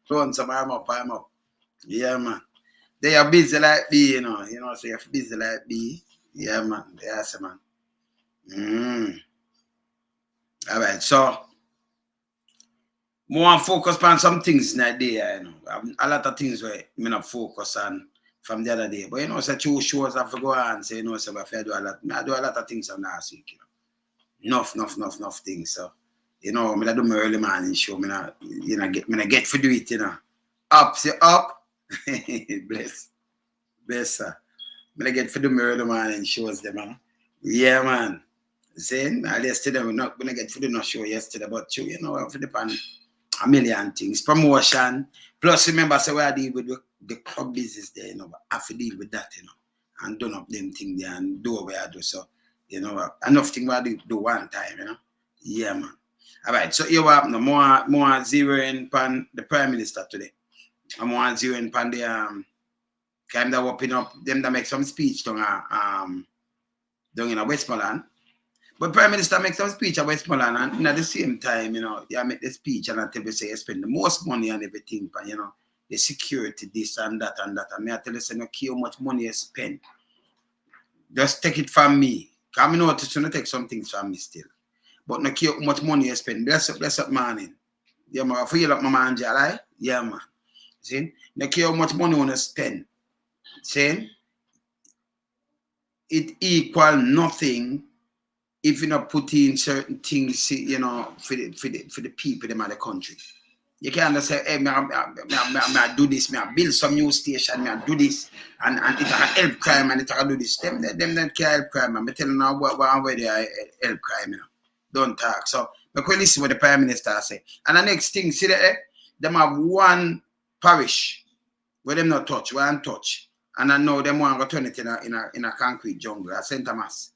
Run some I'm up. Yeah, man. They are busy like me, you know. You know, so you're busy like me. Yeah, man. Yes, man. All right, so more focus on some things in that day, you know. A lot of things where me not focus on from the other day. But you know, so 2 shows I have to go on, so you know, so if I do a lot, I do a lot of things on last week, you know. Enough things. So, you know, I do my early morning show, get for do it, you know. Up, say up. Bless sir. I get for do my early morning shows them, man. Yeah, man. Saying yesterday we're not gonna get for the no show yesterday, but you know, for the pan a million things. Promotion. Plus remember so I deal with the club business there, you know, I have to deal with that, you know, and done up them thing there and do what I do. So, you know, enough thing what I do one time, you know. Yeah, man. All right, so you have no more zeroing pan the Prime Minister today. I'm more zeroing pan the kind of open up them that make some speech down in Westmoreland. But Prime Minister makes some speech at Westmoreland, and at the same time, you know, you make the speech and I tell you say you spend the most money on everything, but you know, the security, this and that and that. And I tell you say no care how much money you spend. Just take it from me. Because I know to take some things from me still. But no care how much money you spend. Bless up morning. Yeah, man. I feel like my man right? Yeah, man. See? No care how much money you want to spend. See? It equal nothing if you not put in certain things, you know, for the people them of the country. You can't say, hey, I do this, I build some new station, I do this, and it can help crime, and it can do this. Them can't help crime. I'm telling you what they help crime, you know. Don't talk. So, look, listen what the Prime Minister say. And the next thing, see that them have one parish where them not touch, one touch. And I know them want to turn it in a concrete jungle at St. Thomas.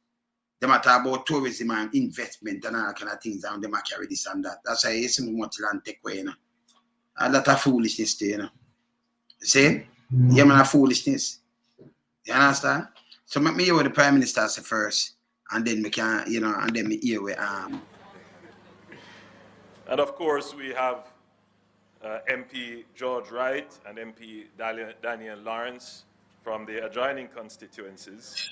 They matter about tourism and investment and all kind of things, and they might carry this and that. That's why you see much land take away, you know. A lot of foolishness there, you know. See? Yeah, man, foolishness. You understand? So make me hear what the Prime Minister say first, and then we can, you know, and then me hear with And of course we have MP George Wright and MP Daniel Lawrence from the adjoining constituencies.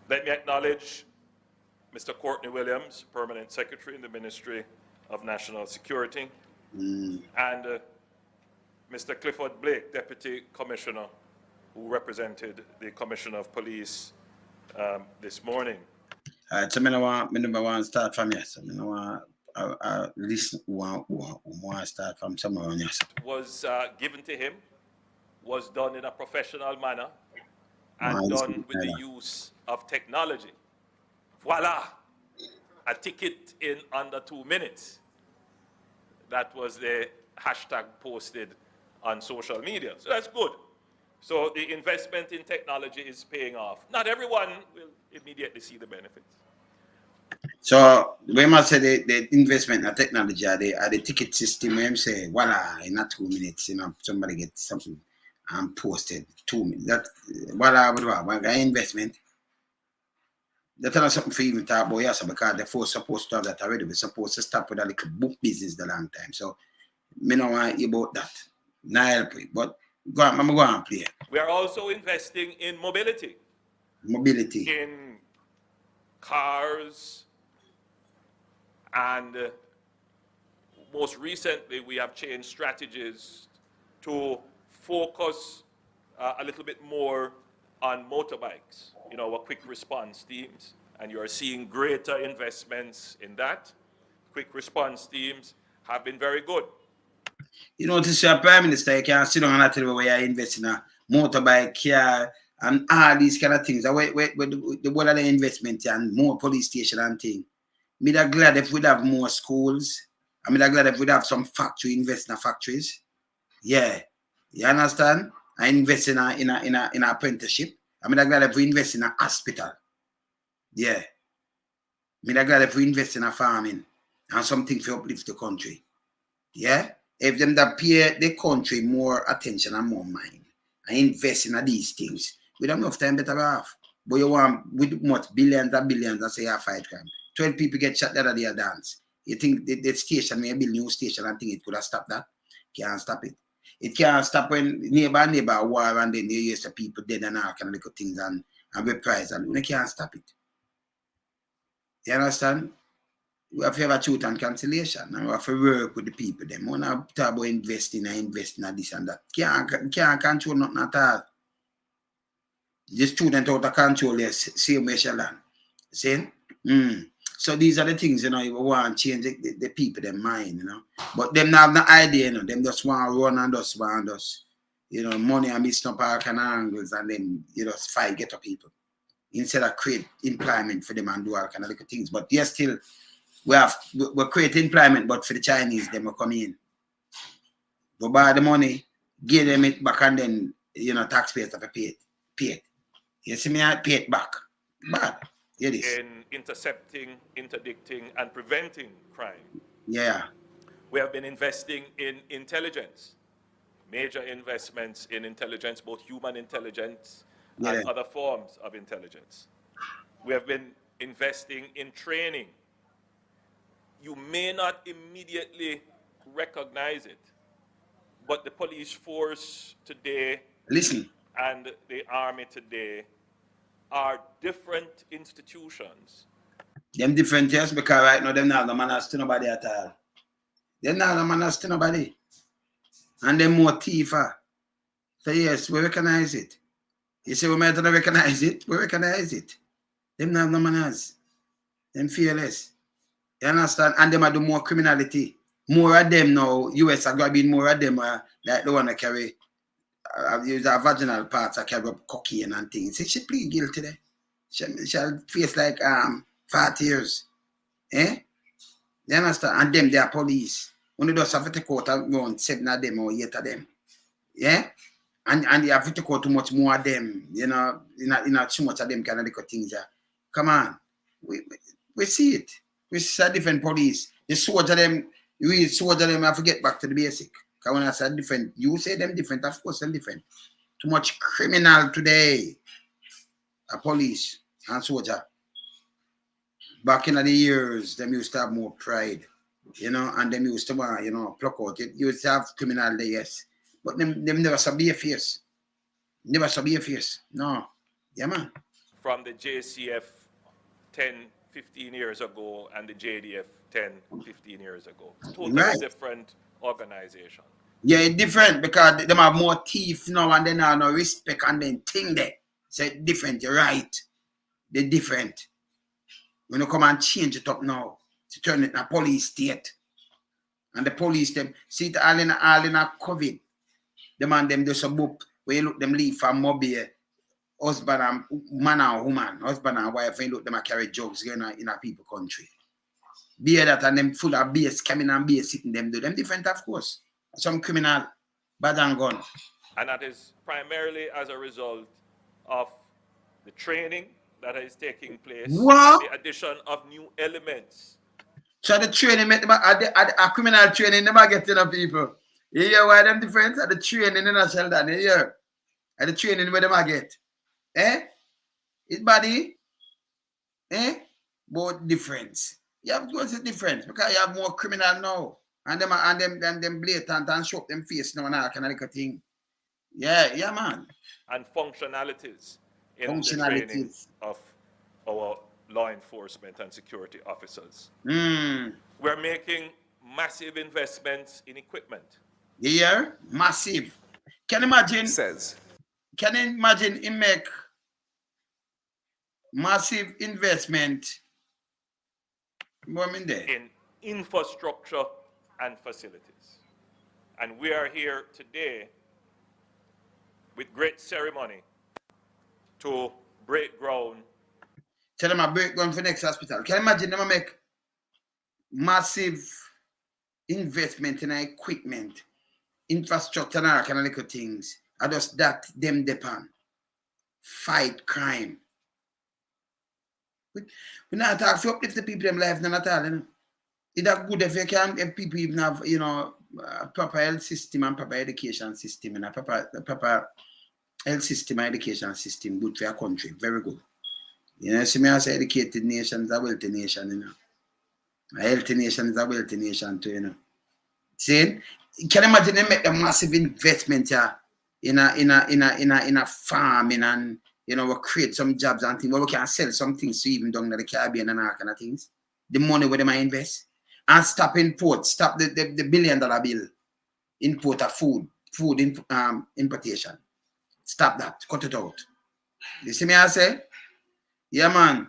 Let me acknowledge Mr. Courtney Williams, Permanent Secretary in the Ministry of National Security, and Mr. Clifford Blake, Deputy Commissioner, who represented the Commissioner of Police this morning. All right, so I want to start from here. So I listen want to start from somewhere on yes. Was given to him, was done in a professional manner, and done with the use of technology. Voila! A ticket in under 2 minutes. That was the hashtag posted on social media. So that's good. So the investment in technology is paying off. Not everyone will immediately see the benefits. So we must say the investment in technology are the ticket system where say voila in 2 minutes, you know, somebody gets something and posted 2 minutes. That voila investment. That's not something for even talk about, yes, because they're supposed to have that already. We're supposed to stop with a little book business the long time. So me don't want to hear about that. Not help it. But I'm going to play. We are also investing in mobility. Mobility. In cars, and most recently we have changed strategies to focus a little bit more on motorbikes, you know, our quick response teams, and you are seeing greater investments in that. Quick response teams have been very good. You know, this is Prime Minister, you can sit down and tell me where you invest in a motorbike, car, and all these kind of things. The what are the investment and more police station and thing. Me that glad if we'd have more schools. I mean, that glad if we'd have some factory, invest in factories. Yeah. You understand? I invest in a apprenticeship. I mean, that glad if we invest in a hospital. Yeah. Me that glad if we invest in a farming and something to uplift the country. Yeah. If them that pay the country more attention and more mind and invest in these things, we don't have enough time better off. But you want with much billions and billions and say you fight crime. 12 people get shot the other day dance. You think the station, maybe new station and think it could have stopped that? Can't stop it. It can't stop when neighbor war and then you hear some people dead and all kind of little things and reprise and we can't stop it. You understand? We have to have a truth and cancellation and we have to work with the people. Them we not talk about investing and this and that. Can't control nothing at all. The student out of control, yes, same way shall learn. See? So these are the things, you know, you want to change the people, their mind, you know. But them not have no idea, you know. Them just want to run and just want us, you know, money and missing up all kind of angles and then, you know, fight, get up people. Instead of create employment for them and do all kind of little things. But yes, still, we're creating employment, but for the Chinese, them will come in. Go buy the money, give them it back and then, you know, taxpayers have to pay it. You see me, I pay it back. Bad. In intercepting, interdicting, and preventing crime. Yeah. We have been investing in intelligence, major investments in intelligence, both human intelligence and other forms of intelligence. We have been investing in training. You may not immediately recognize it, but the police force today and the army today are different institutions. Them different, yes, because right now them not the manners to nobody at all. Them not the manners to nobody. And them more thiefer. So yes, we recognize it. You say we might not recognize it, we recognize it. Them not the manners. Them fearless. You understand? And them are do more criminality. More of them now, US are grabbing more of them like the one that carry use our vaginal parts that carry up cocaine and things. She plead guilty there. She'll face like 40 years. Eh? You understand? And them, they are police. When you just have to take out around 7 of them or 8 of them. Yeah? And you have to take out too much more of them. You know, not too much of them kind of little things. Yeah. Come on. We see it. We see a different police. The soldier them, have to get back to the basic. Because when I say different, you say them different, of course them different. Too much criminal today. A police and soldier. Back in the years, them used to have more pride, you know, and them used to want, you know, pluck out it. You used to have criminal there, yes. But them never saw be a face. Never saw be a face. No. Yeah, man. From the JCF 10, 15 years ago and the JDF 10, 15 years ago. Totally different organization. Yeah, it's different because them have more teeth now and then have no respect and then thing there. So it's different, you're right. They're different. When you come and change it up now, to turn it in a police state. And the police, them, see it all in a COVID. The man, them do some book, where you look them leave from mobile, husband and man and woman, husband and wife, and you look them carry drugs in a people country. Beer that and them full of beer, scamming and beer sitting them do them different, of course. Some criminal, bad and gun. And that is primarily as a result of the training that is taking place, the addition of new elements. So the training, a criminal training, never get enough people. You hear why them different? At the training in a shelter, you hear? At the training where them I get. Eh? It's body. Eh? Both difference. You have to go to difference because you have more criminal now. And them blatant and show up them face now and all kind of like a thing. Yeah, man. And functionalities in the training of our law enforcement and security officers. We're making massive investments in equipment. Yeah, massive. Can you imagine? Can you imagine him make massive investment in infrastructure and facilities? And we are here today with great ceremony to break ground. Tell them I break ground for next hospital. Can you imagine them make massive investment in equipment, infrastructure and all kind of little things? I just that them depend. Fight crime. We not talk to uplift the people them life none at all, you know. It's that good if you can if people even have, you know, a proper health system and proper education system and a proper health system and education system good for your country. Very good. You know, see me as educated nation is a wealthy nation, you know. A healthy nation is a wealthy nation too, you know. See? Can you imagine they make a massive investment here in a farming and we create some jobs and things where we can sell some things to even down to the Caribbean and all kind of things. The money where they might invest. And stop import, stop the $1 billion bill import of food importation. Stop that, cut it out. You see me I say? Yeah, man.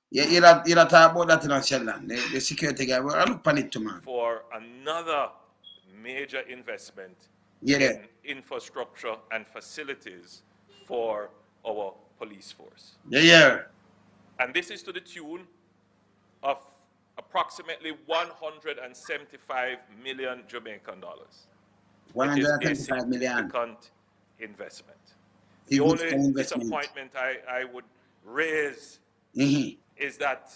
You talk about that in Australia. The security guy, I look on it too, man. For another major investment Yeah. in infrastructure and facilities for our police force. Yeah. And this is to the tune of approximately 175 million Jamaican dollars. 175 million. Significant investment. The only disappointment I would raise is that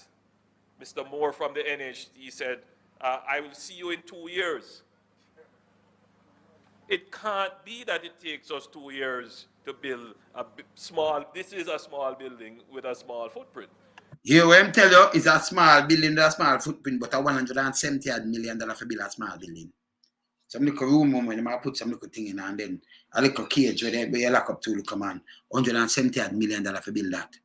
Mr. Moore from the NHD said, I will see you in 2 years. It can't be that it takes us 2 years to build this is a small building with a small footprint. You will tell you it's a small building, a small footprint, but a $170 million for build a small building. Some little room when you put some little thing in and then a little cage where you lock up to come on. $170 million for build that.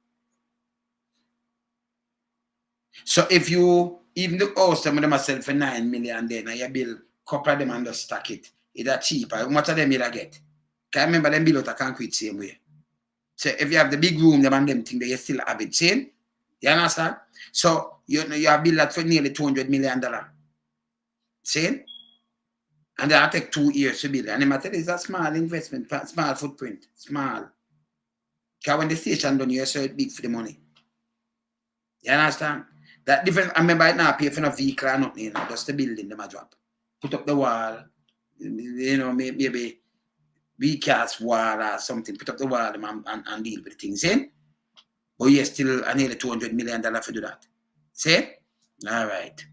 So if you even the house some of them sell for $9 million then and you build a couple of them and just stack it, it's cheaper. How much of them you get? Can I remember them build out a concrete same way. So if you have the big room, them and them thing, you still have it same. You understand? So you have built that for nearly $200 million. See? And that'll take 2 years to build. And the matter is a small investment, small footprint, small. Because when the station done, you're so big for the money. You understand? That different. I remember right now, pay for no vehicle or nothing, just the building, them a drop. Put up the wall, maybe recast wall or something, put up the wall and deal with the things, see? But you're still nearly $200 million to do that. See? All right.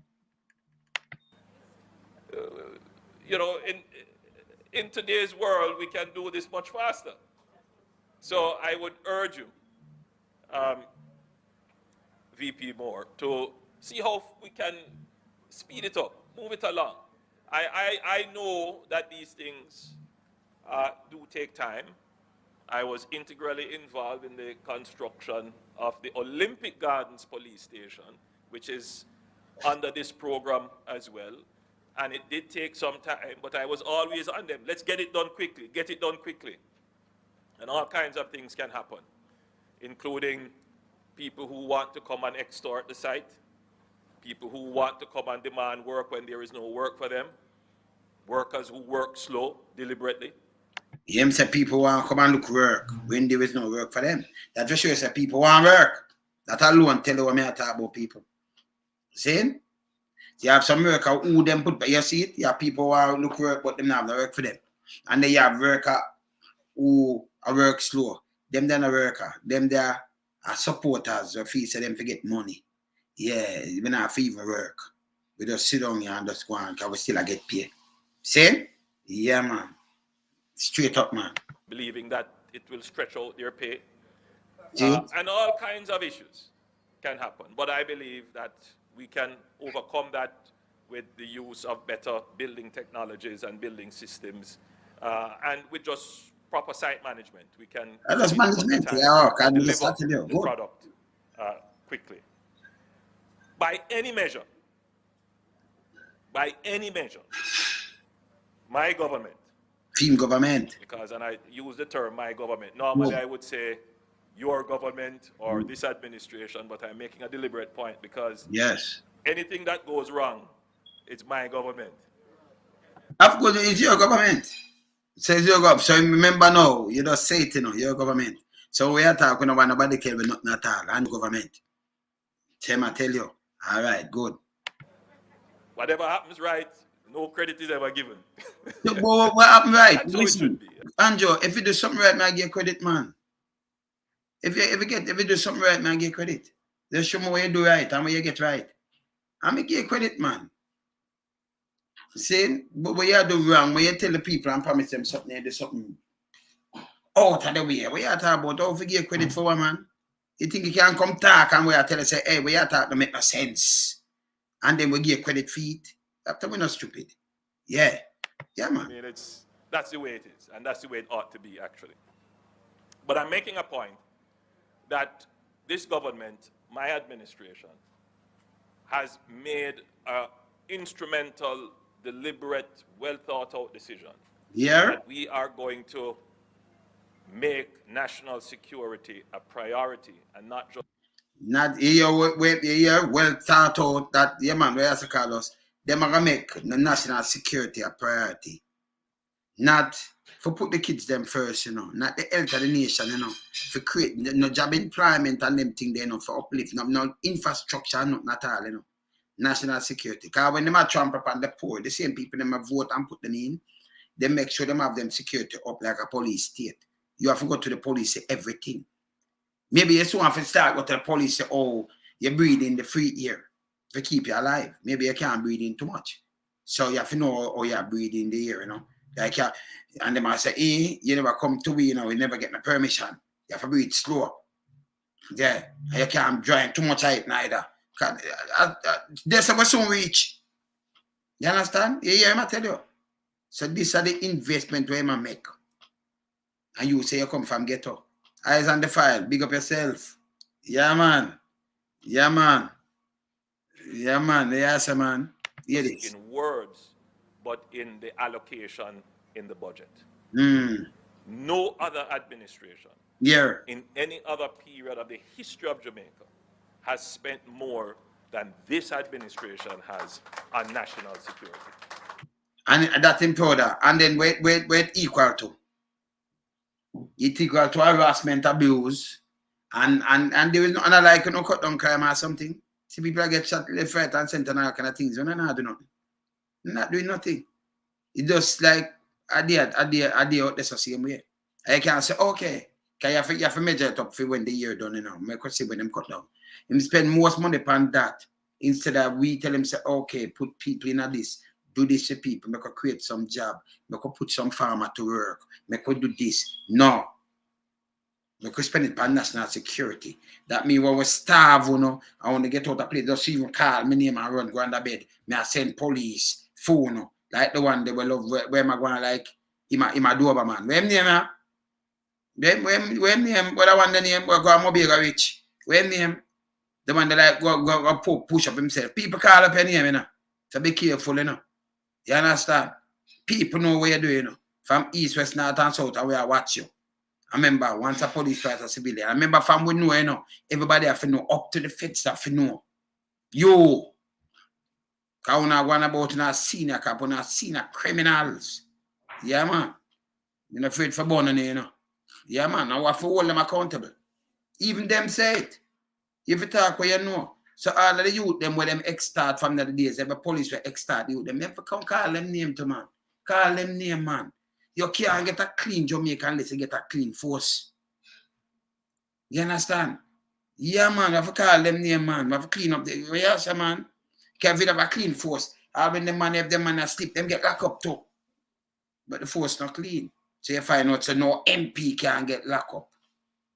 In today's world, we can do this much faster. So I would urge you, VP Moore, to see how we can speed it up, move it along. I know that these things do take time. I was integrally involved in the construction of the Olympic Gardens Police Station, which is under this program as well. And it did take some time, but I was always on them. Let's get it done quickly, get it done quickly. And all kinds of things can happen, including people who want to come and extort the site, people who want to come and demand work when there is no work for them, workers who work slow, deliberately. Him say people want to come and look work when there is no work for them. That just shows that people want work. That alone tell you what I talk about people. See? You have some worker who them put, but you see it, you have people who want to look work, but them not have no work for them. And then you have worker who work slow. Them then a worker. Them they are supporters or feel say them to get money. Yeah, we not favor work. We just sit down here and just go on because we still get paid. See? Yeah, man. Straight up, man. Believing that it will stretch out their pay. And all kinds of issues can happen. But I believe that we can overcome that with the use of better building technologies and building systems. And with just proper site management, we can deliver the product quickly. By any measure, my government, team government. Because, and I use the term my government. Normally I would say your government or this administration, but I'm making a deliberate point because anything that goes wrong, it's my government. Of course, it's your government. Says your government. So remember now, you just say it, your government. So we are talking about nobody care with nothing at all, and government. Tim, I tell you. All right, good. Whatever happens right, no credit is ever given. What happened right? That's how it should be. Andrew, if you do something right, man, get credit, man. If you do something right, man, get credit. Just show me what you do right and what you get right. I make you credit, man. See, but what you do wrong, when you tell the people and promise them something, you do something out of the way. What you talk about, don't forget credit for one, man. You think you can come talk and we are tell you, say, hey, what you talk don't make no sense. And then we give credit for it. After we're not stupid. Yeah, man. I mean, that's the way it is, and that's the way it ought to be, actually. But I'm making a point that this government, my administration, has made an instrumental, deliberate, well-thought-out decision that we are going to make national security a priority and not just... Not well thought out that, yeah, man, where else call us, them are gonna make the national security a priority. Not for put the kids them first, you know, not the health of the nation, you know, for create no job employment and them thing, they know, for uplift, no infrastructure, not at all, you know. National security. Because when they are tramp up on the poor, the same people them vote and put them in, they make sure them have them security up like a police state. You have to go to the police, say everything. Maybe you still have to start go to the police, say, oh, you're breathing the free air to keep you alive. Maybe you can't breathe in too much. So you have to know how you're breathing the air, you know. Like, and they might say, hey, you never come to we, you know, you never get no permission. You have to breathe slow. Yeah, and you can't drive too much height neither. There's a soon reach. You understand? Yeah, I tell you. So these are the investment where I make. And you say you come from ghetto. Eyes on the file. Big up yourself. Yeah, man. Yeah, man. Yeah, man. Yes, man. Hear this. In words, but in the allocation in the budget. No other administration in any other period of the history of Jamaica has spent more than this administration has on national security. And that's important. And then where equal to? It equal to harassment, abuse, and there is no like no cut down crime or something. See people get shot left, right, and center and all kind of things. You're not doing nothing. You're not doing nothing. It's just like a day out the same way. I can say, okay, because you have to measure it up for when the year done, you know. I could see when them cut down. Him spend most money on that instead of we tell him, say, okay, put people in this, do this for people, make could create some job, make could put some farmer to work, make could do this. No. We could spend it on national security. That means when we starve, you know, I want to get out of place, just even call my name and run, go under bed. Me I send police, phone, you know, like the one they will love, where am I going like, him a Doberman. Where him name, huh? Where name, what I want the name, go on mobile rich. Where name? The one that like go push up himself. People call up your name, you know. So be careful, you know. You understand? People know what you're doing, you know. From east, west, north, and south, and we are watch you. I remember once a police fight a civilian. I remember from we know, you know, everybody have to know up to the feds have to know. Yo. Because we're not going about in a senior cop, we're not senior criminals. Yeah, man. You're not afraid for burning, you know. Yeah, man. Now we have to hold them accountable. Even them say it. If you talk what you know. So all of the youth, them where them ex-start from the days, every police were ex-start youth, them have to come call them name to man. Call them name, man. You can't get a clean Jamaican unless you get a clean force. You understand? Yeah, man. We have to call them name, man. We have to clean up the yes, man. Because if you have a clean force, all when the man have them man asleep, them get locked up too. But the force not clean. So you find out so no MP can get locked up.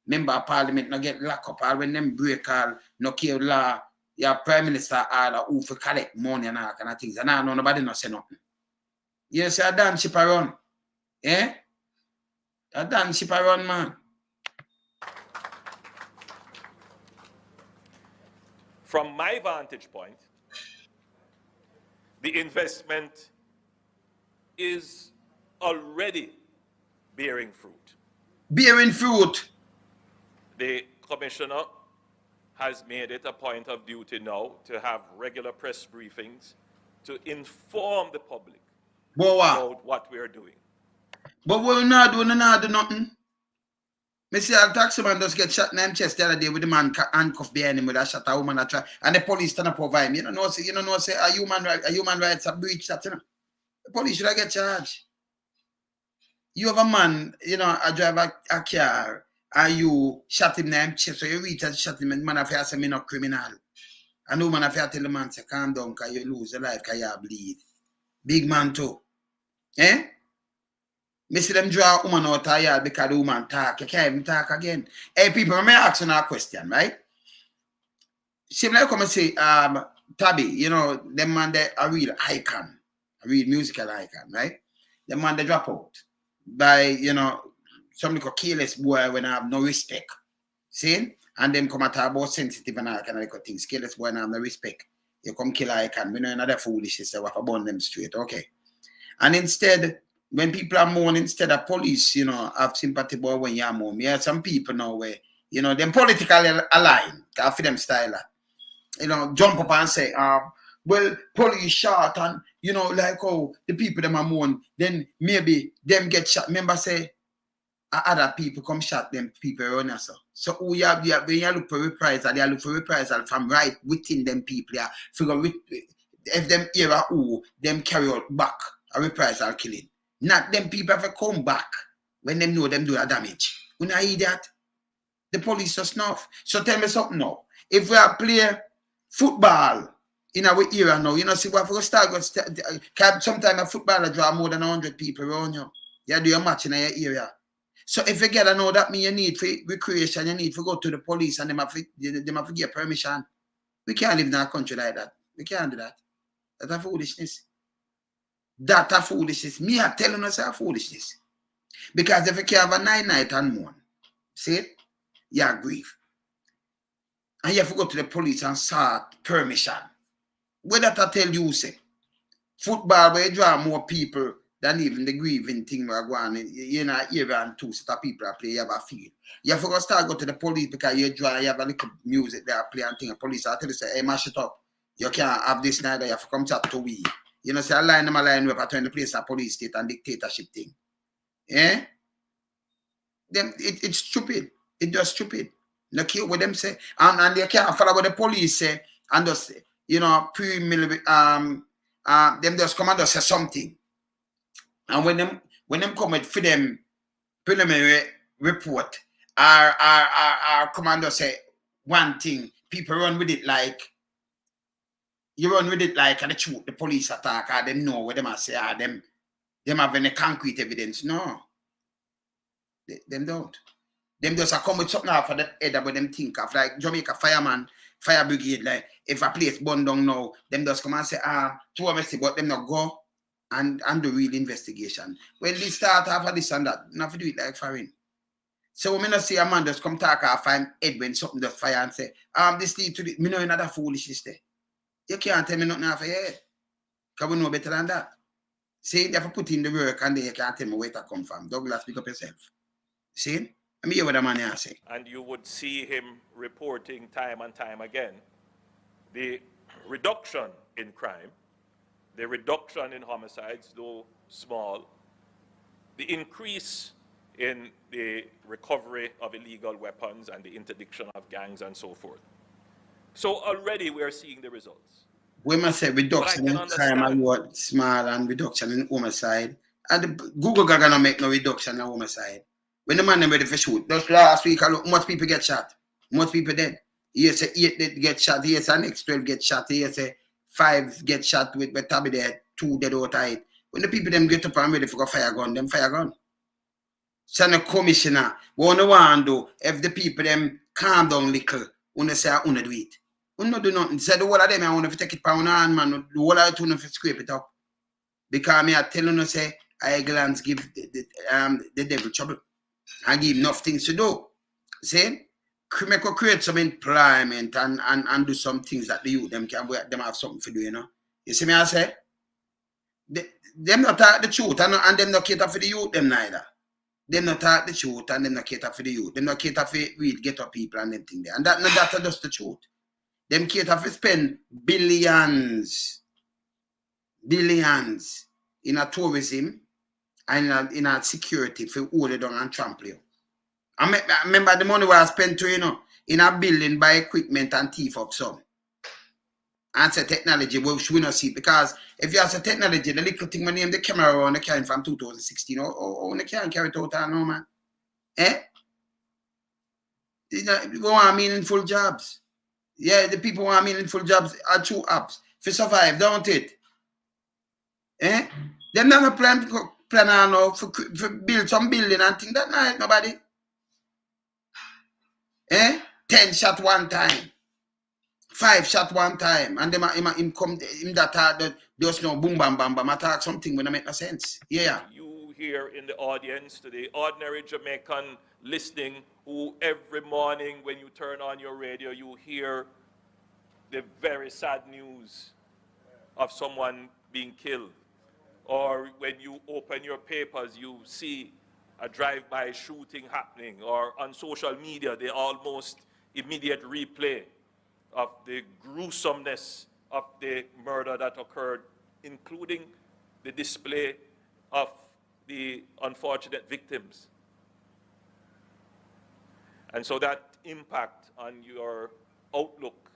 Member of Parliament not get locked up. All when them break all no care law, your Prime Minister order who for collect money and all kind of things. And now nobody not say nothing. You say a dance ship around. Eh? A dance ship around, man. From my vantage point, the investment is already bearing fruit. Bearing fruit. The commissioner has made it a point of duty now to have regular press briefings to inform the public about what we are doing. But we're not doing nothing. Me see a taxi man just get shot in the chest the other day with the man handcuffed behind him with a shot a woman that try, and the police turn up over him. You don't know say a human rights a breach that, you know. The police should have get charged. You have a man, you know, I drive a car and you shot him in the chest, so you reach and shot him and man affair say me not criminal. And no man affair tell the man say calm down because you lose your life because you bleed. Big man too. Eh? Me see them draw a woman out of yard because the woman talk. You can't even talk again. Hey, people, let me ask you a question, right? Same like come and say, Tabby, you know, them man, they a real icon. a real musical icon, right? The man they drop out by, you know, some little careless boy when I have no respect. See? And them come at about sensitive and all kind of things. Careless boy and I have no respect. You come kill icon. We know another foolishness, so we have to burn them straight. Okay. And instead, when people are mourning, instead of police, you know, have sympathy about when you're mourning. Yeah, some people now where, you know, them politically aligned, for them style, you know, jump up and say, well, police shot and, you know, like, oh, the people them are mourn, then maybe them get shot. Remember say, other people come shot them people around us. So when you look for reprisal, you look for reprisal from right within them people. Yeah, figure if them era who them carry out back a reprisal killing. Not them people have to come back when them know them do a damage. When I hear that, the police just enough. So tell me something now. If we are play football in our era now, you know, see what we start sometimes a footballer draw more than 100 people around you. You do a match in your area. So if you get to know that means you need for recreation, you need to go to the police and them have to get permission. We can't live in a country like that. We can't do that. That's a foolishness. That's a foolishness. Me are telling us a foolishness. Because if you can have a 9 night and mourn, see it? You grieve. And you have to go to the police and start permission. What that I tell you, say? Football where you draw more people than even the grieving thing we're going on. You know, era and 2 set of people that play, you have a feel. You have to go start go to the police because you draw, you have a little music there, play and thing. The police will tell you, say, hey, mash it up. You can't have this neither, you have to come chat to we. You know, say, I line up, I turn the place a police state and dictatorship thing. Eh? Them, it's stupid. It's just stupid. No care what them say. And they can't follow what the police say and just, you know, them just come and just say something. And when them come with for them preliminary report, our commander say one thing, people run with it like you run with it like and the truth, the police attack, or them know what them I say, or them have any concrete evidence. No. Them don't. Them just come with something off of the head about them think of like Jamaica fireman, fire brigade, like if a place burn down now, them just come and say, two of us, but them not go and do real investigation. When they start after this and that, not to do it like foreign. So when I see a man just come talk off and head when something just fire and say, this lead to the, me know another foolishness there. You can't tell me nothing off your head. Because we know better than that. See, you have to put in the work and then you can't tell me where to come from. Douglas, pick up yourself. See? Let me hear what the man here say. And you would see him reporting time and time again the reduction in crime, the reduction in homicides, though small, the increase in the recovery of illegal weapons and the interdiction of gangs and so forth. So already we are seeing the results. We must say reduction in crime and what small and reduction in homicide. And Google are gonna make no reduction in homicide. When the man them ready for shoot, just last week, much people get shot, much people dead. Here say 8 get shot, here say next 12 get shot, here say 5 get shot with Tabby there, 2 dead out of it. When the people them get up and ready for go fire gun, them fire gun. Send a commissioner, what no want do, if the people them calm down little, when they say I wanna do it. We not do nothing. Say the whole of them I want to take it pound hand, man. The whole of it want to scrape it up. Because me I telling you say I glance give the devil trouble. I give enough things to do. See? Create some employment and do some things that the youth them can work, them have something to do, you know. You see me I say? Them not talk the truth and them not cater for the youth them neither. Them not talk the truth and them not cater for the youth. Them not cater for real get up people and them thing there. And that's just the truth. Them cater for spend billions in a tourism and in a security for hold it down and trample you. I remember the money was spent to, you know, in a building, buy equipment and thief up some. And say technology, which we not see. Because if you have a technology, the little thing, my name, the camera around the carrying from 2016, or they can't carry it out now, man. Eh? We want meaningful jobs. Yeah, the people want meaningful jobs are 2 apps. For survive, don't it? Eh? Them never plan on for build some building and things that night, nobody. Eh? 10 shot one time. 5 shot one time, and him come him that just no boom bam bam bam attack something when I make no sense. Yeah. You here in the audience, to the ordinary Jamaican listening, who every morning when you turn on your radio, you hear the very sad news of someone being killed. Or when you open your papers, you see a drive-by shooting happening, or on social media, the almost immediate replay of the gruesomeness of the murder that occurred, including the display of the unfortunate victims. And so that impact on your outlook,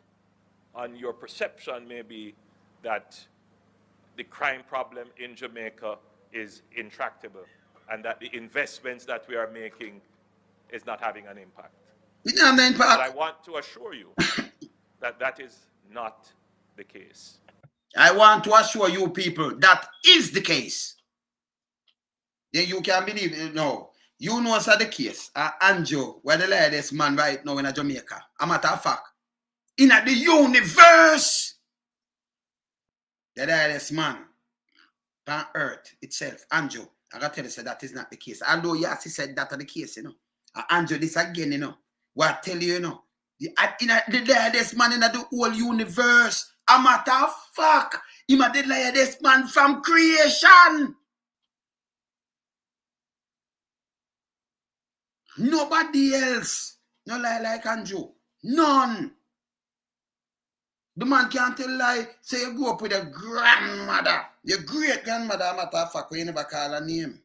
on your perception may be that the crime problem in Jamaica is intractable, and that the investments that we are making is not having an impact. But I want to assure you that that is not the case. I want to assure you people that is the case. Then you can believe it. No. You know what's the case. Andrew, where the latest man right now in Jamaica. A matter of fact, in the universe, the latest man on earth itself, Andrew, I gotta tell you, so that is not the case. Although Yassi said that is the case, you know. Andrew, this again, you know. What I tell you, you know. The latest man in the whole universe. A matter of fact, him a the latest man from creation. Nobody else. No lie like Andrew. None. The man can't tell lie. Say you grew up with a grandmother. Your great grandmother, matter of fact, you never call her name.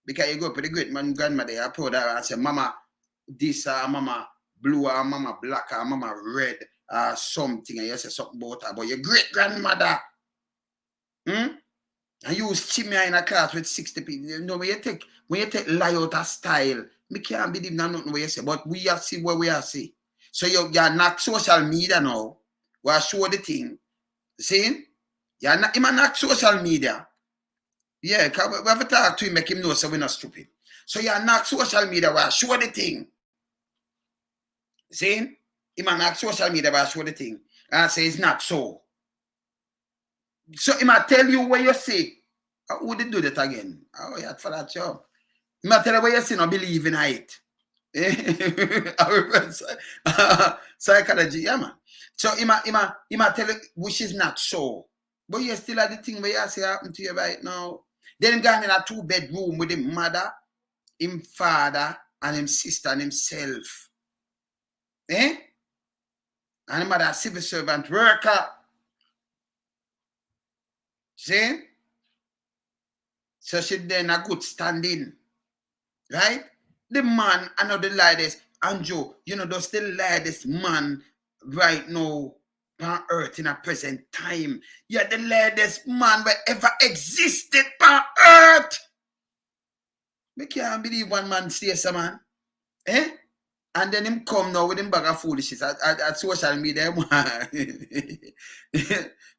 Because you grew up with a great man grandmother. You told her and say, Mama this, Mama blue, Mama black, Mama red, something. And you say something about her. But your great grandmother. And you use chimney in a class with 60 people. You know, when you take lie out of style, me can't believe nothing what you say. But we are see what we are see. So you're not social media now. We are show the thing. See? You're not social media. Yeah, because we have to talk to him, make him know so we're not stupid. So you're not social media, we are show the thing. See? Him not social media, we are show the thing. And I say it's not so. So he might tell you what you say. How would he do that again? Oh, yeah, for that job. He might tell you what you say, not believe in it. Psychology, yeah, man. So he might tell you which is not so. But you still have the thing where you say happen to you right now. Then him gone in a 2-bedroom with him mother, him father, and him sister and himself. And him mother a civil servant worker. See? So she then a good standing. Right? The man, I know the latest, Andrew, you know, that's the latest man right now on earth in a present time. You're the latest man that ever existed on earth. I can't believe one man stays a man. And then him come now with him bag of foolishness at social media.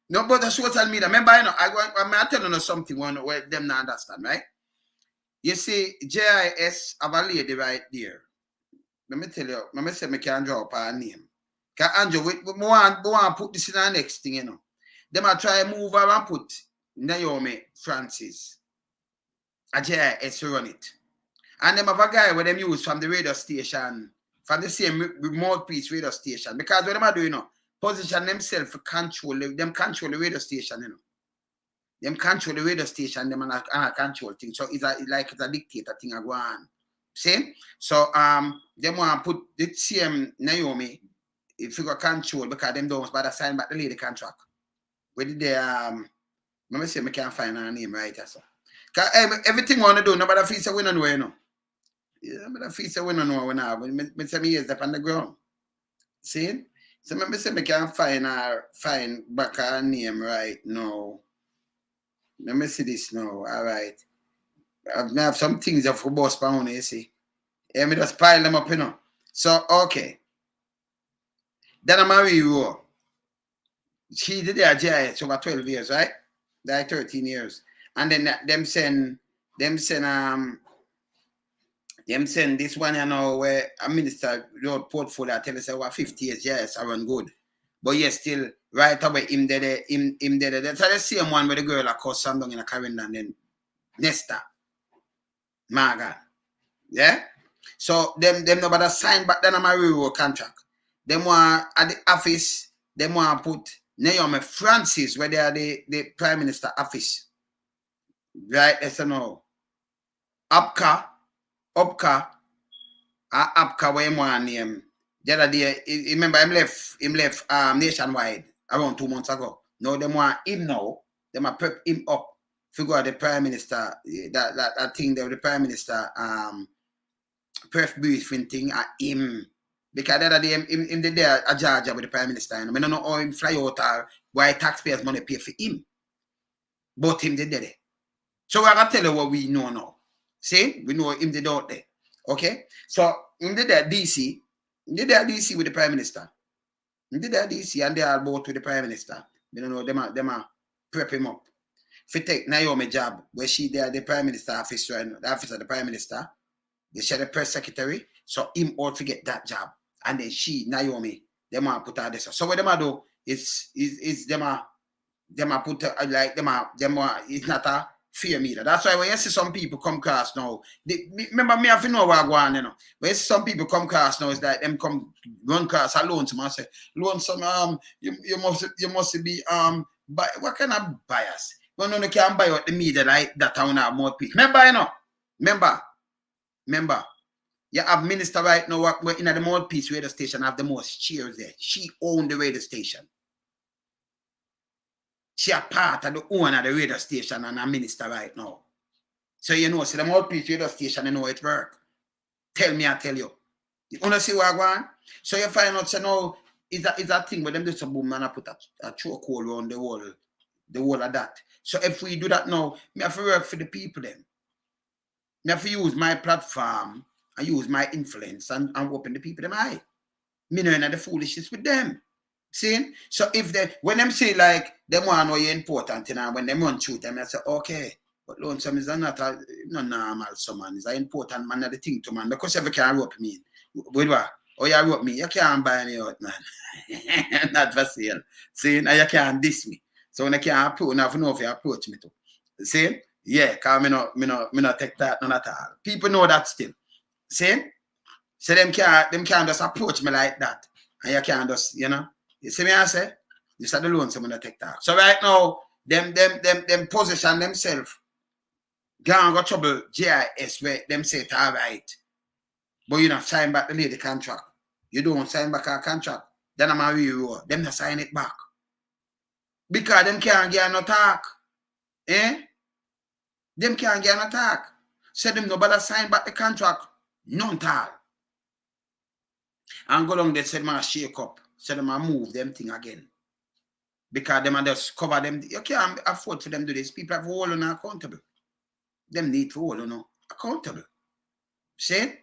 No, but the social media. Remember, you know, I'm telling you something where them not understand, right? You see, JIS have a lady right there. Let me tell you, let me say I can't draw up her name. Because Andrew, we want to put this in the next thing, you know. They might try to move her and put Naomi Francis. A JIS run it. And them have a guy where them use from the radio station, from the same remote piece radio station. Because what them are doing, you know, position themselves to control the radio station, you know. Them control the radio station, them and a control thing. So it's like it's a dictator thing I go on. See? So them want to put the same Naomi if you got control because them don't bother sign back the lady contract. Where did they let me see, I can't find her name right so. Cause everything I want to do, nobody feels a winner, you know. Yeah, but feels a winner when I say me is up on the ground. See? So let me say I can't find back her name right now. Let me see this now. All right. I have some things of for boss pound, you see. Yeah, me just pile them up, you know. So, okay. Then Marie Rowe. She did their GIS over 12 years, right? Like 13 years. And then them send this one, you know, where a minister wrote portfolio tell us over 50 years, yes, I run good. but yes, still right away him there. That's the same one where the girl across some down in a calendar and then Nesta. My God. Yeah? So them nobody sign back then on my railroad contract. Them want at the office, them want put Naomi Francis where they are the Prime Minister office. Right? That's no. Upka where him want name. The other day, remember him left nationwide around 2 months ago. No, them want him now. Them want prep him up. Figure out the Prime Minister, that thing there, the Prime Minister press briefing thing at him. Because the other day, him did there a Georgia with the Prime Minister. And I don't know how him fly out or why taxpayers' money pay for him. But him did there. So we're going to tell you what we know now. See? We know him did out there. Okay? So him did there DC. He did there DC with the Prime Minister. He did there DC and they are both with the Prime Minister. You know, them are prep him up. If you take Naomi job, where she there the Prime Minister office, the office of the Prime Minister, they share the press secretary, so him all to get that job. And then she, Naomi, them are put her this. So what them are do is them are put like them are it's not a fear meter. That's why when you see some people come across now, remember me have to know what I go on, you know. When you see some people come across now, it's like them come run across a lonesome and say, lonesome, you must be but what kind of bias? When you can buy out the media like that town have more people. Remember, you know, remember, you have minister right now work in the mouthpiece radio station have the most cheers there. She owned the radio station. She a part of the owner of the radio station and a minister right now. So you know, see the mouthpiece radio station, you know it work. Tell me, I tell you. You wanna see what I want? So you find out, so now, is that thing where them do some boom and I put a chokehold around the whole of that. So if we do that now, me have to work for the people then. Me have to use my platform and use my influence and open the people them eye. Me know the foolishness with them. See? So if when them say like them want to know you're important, you know, when them run through them, I say, okay, but lonesome is not normal someone, is an important man of the thing to man. Because if you can't rope me, with what? Oh, you rope me, you can't buy me out, man. Not for sale. See, now you can't diss me. So when I can't approach, now I know if you approach me too. See? Yeah, because me not take that none at all. People know that still. See? So them can't just approach me like that. And you can't just, you know. You see me I say? You start alone someone that take that. So right now, them position themselves. Gone got trouble GIS where them say it all right. But you don't sign back the lady contract. You don't sign back our contract. Then I'm a real them not sign it back. Because them can't get no talk. Eh? Them can't get an attack. Said them nobody sign back the contract. None at all. And go along they said man shake up. Said them move them thing again. Because them just cover them. You can't afford for them to do this. People have to hold on accountable. Them need to hold on accountable. See?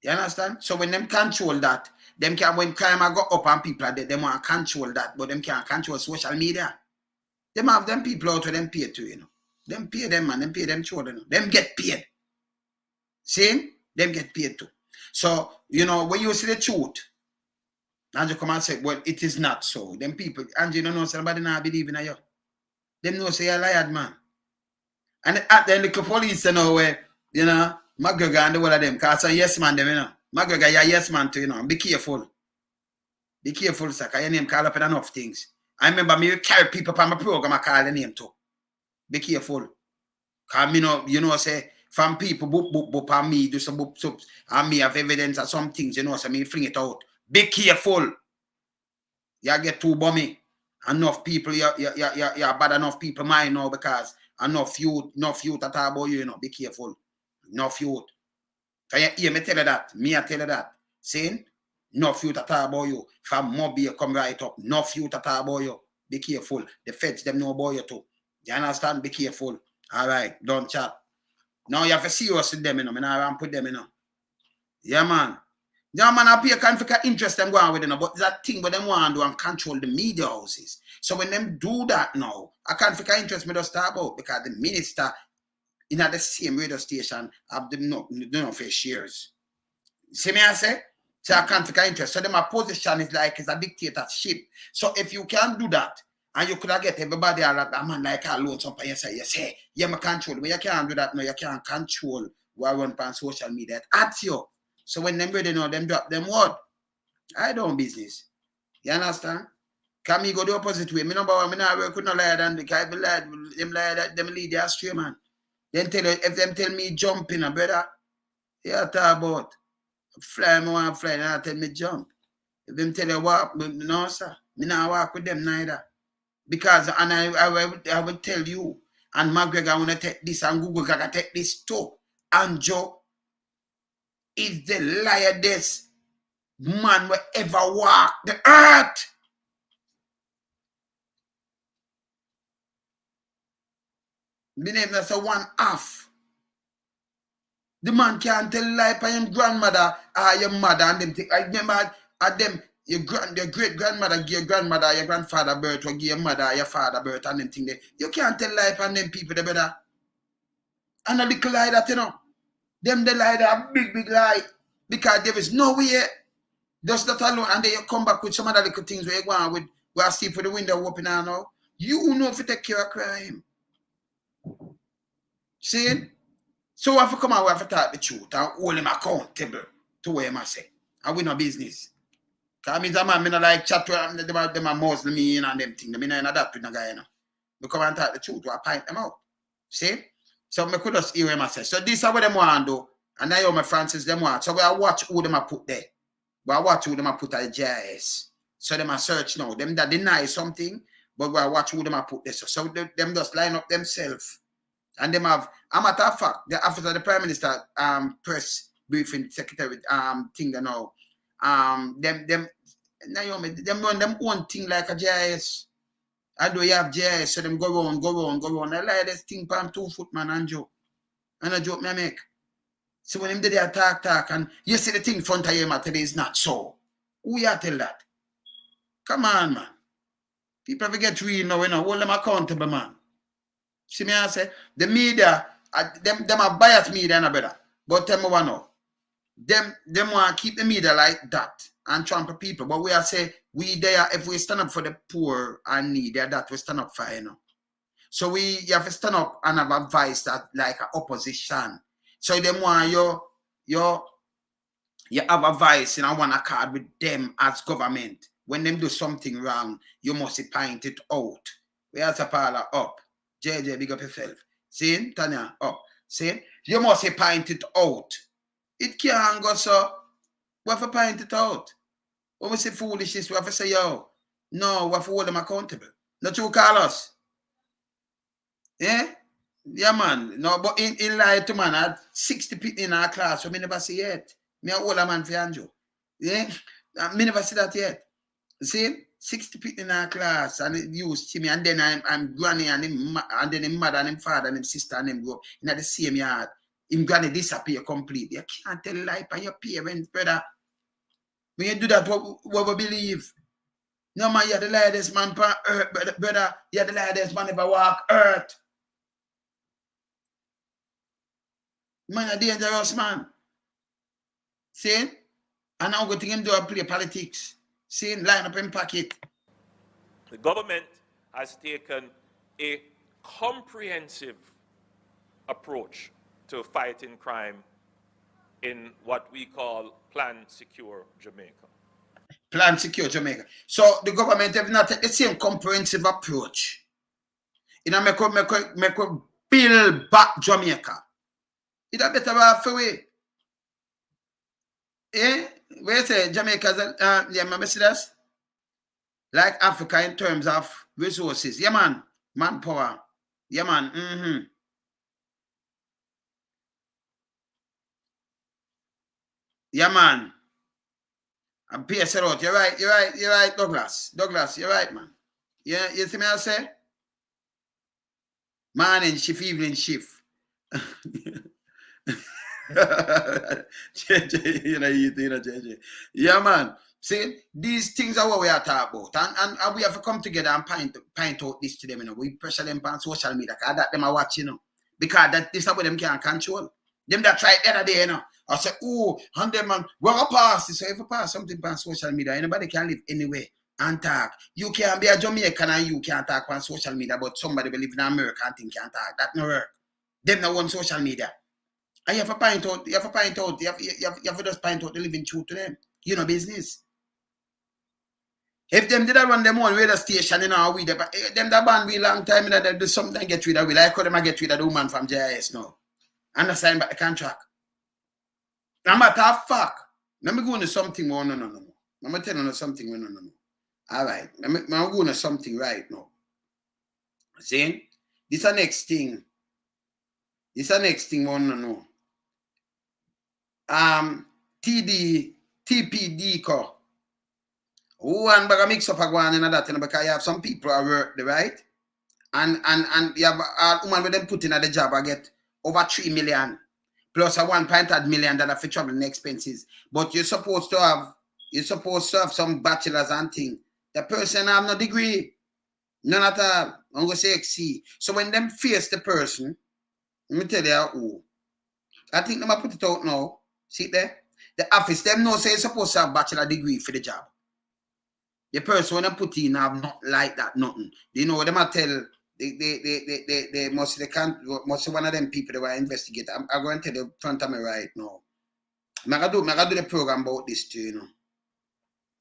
You understand? So when them control that, them can when crime go up and people are there, them want to control that, but them can't control social media. Them have them people out where them pay to, you know. Them pay them, man. Them pay them children. Them get paid. See? Them get paid too. So, you know, when you see the truth, and you come and say, well, it is not so. Them people, and you don't know, somebody not believe in you. Them know say you're a liar, man. And at the little police, you know, where, you know, McGregor and the whole of them, because a yes man, them, you know. McGregor, you're a yes man too, you know. Be careful. Be careful, sir, because your name call up in enough things. I remember me carry people on my program, I call the name too. Be careful. Because, you know, say, from people, boop, and me, do some boop, and me have evidence of some things, you know, so me fling it out. Be careful. You get too bummy. Enough people, you're bad enough people mind now because enough youth that talk about you, you know, be careful. Enough youth. Can you hear me tell you that? Me I tell you that. Saying, enough youth that talk about you. From Mobile come right up. Enough youth that talk about you. Be careful. The feds, them know about you too. You understand? Be careful. All right, don't chat. Now you have to see us with them, you know. I don't put them, you know. Yeah, man. Yeah, man, I pay a kind of interest them going with them, but that thing where them want to do and control the media houses. So when them do that now, I can't figure interest me just start about because the minister in the same radio station have them no fair shares. See me I say? So I conflict of interest. So then my position is like it's a dictatorship. So if you can do that, and you could have get everybody a man like alone, something you say, yeah, I control. But you can't do that. No, you can't control what run on social media. At you. So when them ready know, them drop them word. I don't business. You understand? Can me go the opposite way? Me number one, me not work with no liar than because I lie, them lead the astray, man. Then tell you, if them tell me jumping, brother, yeah, talk about fly, me want fly, and I tell me jump. If them tell you walk, no, sir, me not walk with them neither. Because, and I will tell you, and McGregor want to take this, and Google can take this too. And Joe is the liarest man will ever walk the earth. My name is a one half. The man can't tell lie by him grandmother or your mother and them things. I remember at them your great grandmother give your grandmother, your grandfather birth, or give your mother, your father birth, and them things. You can't tell lie on them people, they better. And a little lie that, you know. Them the lie that big lie. Because there is no way. Just that alone, and then you come back with some other little things where you go on with where I sleep with the window open and now. You know if you take care of crime. See? So we have to come out, we have to talk the truth and hold him accountable to what he must say. And we no business. Because I mean, the man, I not like chat to them a Muslim and them things. I mean, I not that with the guy, you know. We come and talk the truth, we point them out. See? So I could just hear him say. So this is what them want to do. And I hear my Francis them want. So we watch who them put there. We watch who them put at JIS. So them a search now. Them that deny something, but we watch who them put there. So them just line up themselves. And them have, a matter of fact, the office of the Prime Minister press briefing secretary thing they know. Them run them own thing like a JIS. I do you have JIS, so them go on. I like this thing palm 2 foot man and joke. And a joke me make. So when him did their talk, and you see the thing in front of him today is not so. Who you tell that? Come on, man. People forget real now, you know, hold them accountable, man. See me I say, the media, them are biased media, no better. But tell me what now. Them want to keep the media like that and trample people. But we are say, we there, if we stand up for the poor and needy, that we stand up for, you know. So you have to stand up and have a voice that like an opposition. So them want you have a voice in one accord with them as government. When them do something wrong, you must point it out. Where's the parlor up? JJ, big up yourself. See, Tanya, up. See, you must point it out. It can't go so. We have to point it out. When we say foolishness, we have to say, yo, no, we have to hold them accountable. Not you, Carlos. Yeah? Yeah, man. No, but in lie to man, I had 60 people in our class, so me never see yet. Me a older man for Andrew. Yeah? Me never see that yet. See? 60 people in our class, and it used to me, and then I'm granny and then him mother and him father and him sister and him go in the same yard. Him granny disappear completely. You can't tell lie by your parents, brother. When you do that, what we believe? No man, you're the lightest man on earth, brother. You're the lightest man ever walk earth. Man, a dangerous man. See? And now go to him do a play politics. See? Line up in pocket. The government has taken a comprehensive approach to fighting crime in what we call Plan Secure Jamaica. Plan Secure Jamaica. So the government have not taken the same comprehensive approach. You know, make build back Jamaica. It's a better way. Eh? Where you say Jamaica, yeah, remember see that? Like Africa in terms of resources. Yeah, man. Manpower. Yeah, man. Yeah, man. And PS out. You're right, Douglas. Douglas, you're right, man. Yeah, you see me I say? Morning shift, evening shift. JJ. Yeah, man. See, these things are what we are talking about. And we have to come together and point out this to them, you know. We pressure them on social media, because that them are watching, you know. Because this is what them can't control. Them that tried the other day, you know. I say, oh, and them man, well, pass this. So if you pass something on social media, anybody can live anywhere and talk. You can be a Jamaican and you can't talk on social media, but somebody will live in America and think can't talk. That no work. Them not on social media. And you have to point out, you have to just point out the living truth to them. You know business. If them did I run them on radio station, you know, we them that ban we long time, that they do something and get rid of we. Like how them get rid of the woman from JIS now. And I sign back the contract. I'm matter of fact. Let me go into something more. No. I'm going to tell you something. No. All right. I'm going to something right now. See? This is the next thing. No. TPD co. Oh, and baga mix up again and that, because you have some people who work the right, and you have a woman with them put in at the job I get over 3 million plus a 1.8 million that for traveling expenses. But you're supposed to have some bachelors and thing. The person have no degree, none at all. I'm gonna say XC. So when them face the person, let me tell you who. I think them put it out now. See there? The office, them know say you're supposed to have bachelor degree for the job. The person when I put in have not like that, nothing. You know what them I tell they must one of them people that were investigate. I'm going to the front of me right now. I do the program about this too, you know.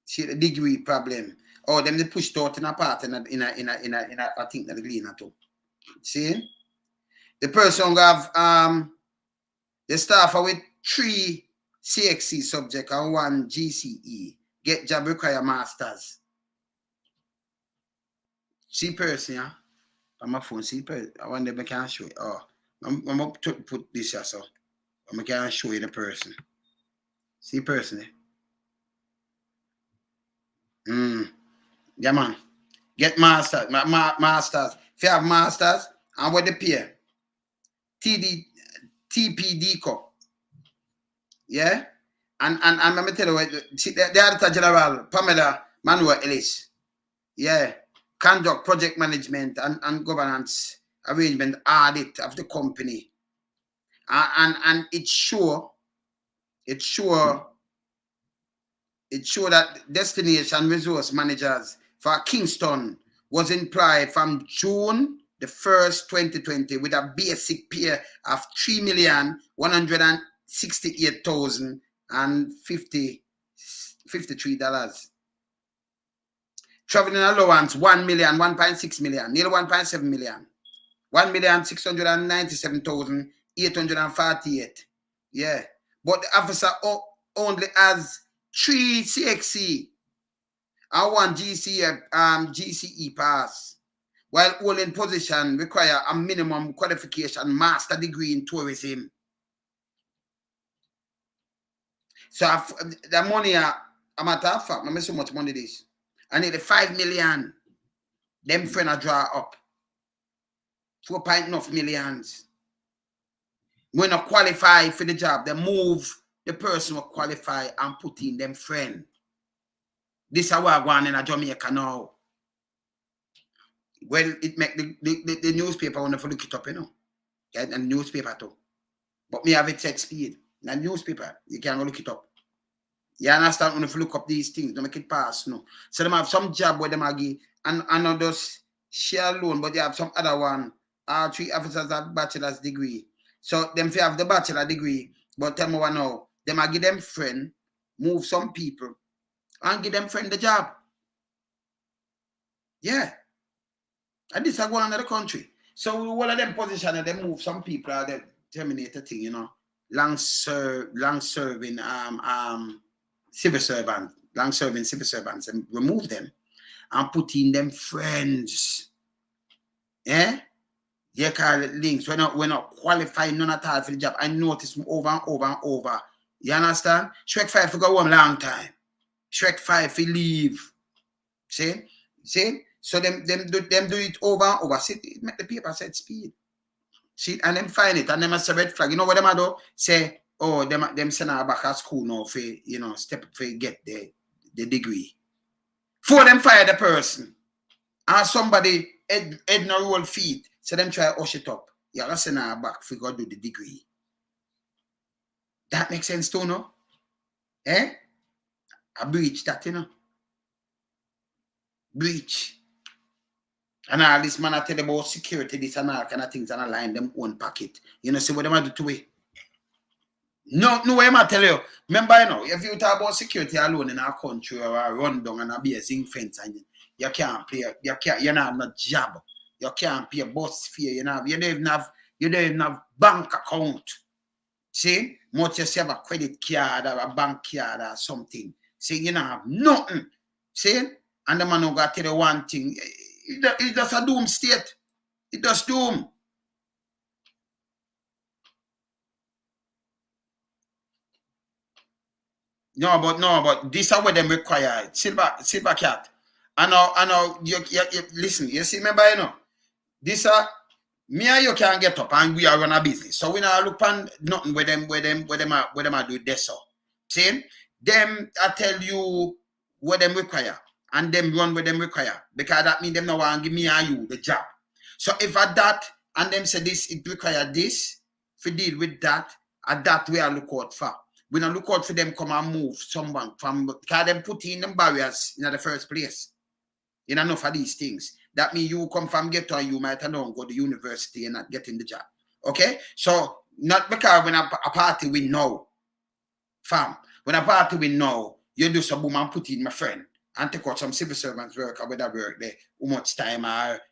See the degree problem. Oh, them they pushed out in a part in a I think that the Glina too. See? The person have the staff with 3 CXC subject and 1 GCE. Get job require masters. See person, yeah? On my phone, see person. I wonder if I can show it. Oh, I'm going to put this here, so I can show you the person. See person, Yeah, man. Get masters. Masters. If you have masters, and what they pay? TPD co. Yeah? And I'm going to tell you what, the Auditor General, Pamela Manuel Ellis. Yeah. Conduct project management and governance arrangement audit of the company. And it show that destination resource managers for Kingston was employed from June the 1st, 2020 with a basic pay of $3,168,053. Traveling allowance 1 million, 1.6 million, nearly 1.7 million. 1,697,848. Yeah. But the officer only has 3 CXC and 1 GCE pass, while holding position require a minimum qualification master degree in tourism. So the money, a matter of fact, I so much money this. I need 5 million. Them friend a draw up. 4.9 millions. When not qualify for the job, they move the person who qualify and put in them friend. This is what I want in a Jamaica now. Well, it make the newspaper want to look it up, you know. Yeah, and newspaper too. But me have it set speed. The newspaper, you can look it up. You understand when you look up these things, don't make it pass, no. So they have some job where they might give, and not just share alone, but they have some other one. 3 officers have bachelor's degree. So them if you have the bachelor degree, but tell me what now, they might give them friend, move some people, and give them friend the job. Yeah. And this is going on in the country. So all of them position, they move some people, they terminate the thing, you know. Long serving civil servants, and remove them and put in them friends. Yeah? You call it links. We're not qualified none at all for the job. I notice over and over and over. You understand? Shrek 5 for go home long time. Shrek 5 for leave. See? So them do it over and over. See, it make the paper set speed. See, and them find it, and them a red flag. You know what them do? Say, oh, them send her back at school now for, you know, step for get the degree. For them fire the person. And somebody head no roll feet. So them try to hush it up. You gotta send her back for go do the degree. That makes sense too, no? Eh? A breach that, you know. Breach. And all this man I tell about security, this and all kind of things, and I line them own pocket. You know, see what them do to it. No way I tell you. Remember, you know, if you talk about security alone in our country or a rundown and a be a zinc fence and you can't pay, you not have no job. You can't pay a bus fare, you don't even have bank account. See? Much as you have a credit card or a bank card or something. See, you don't have nothing. See? And the man who got to tell you one thing, it's just a doom state. It does doom. No, but this is what them require. Silver cat. I know, you listen, you see, remember, you know, this me and you can get up and we are run a business. So we not look on nothing where them are do this so. See? Them I tell you what them require and them run what them require. Because that means them no want to give me and you the job. So if at that and them say this, it require this, if we deal with that, at that we are look out for. We don't look out for them come and move someone from because them put in them barriers in the first place. You know, enough of these things. That means you come from ghetto and you might not go to university and not getting the job. Okay? So not because when a party we know, fam. When a party we know, you do some boom and put in my friend and take out some civil servants work or whether work there, how much time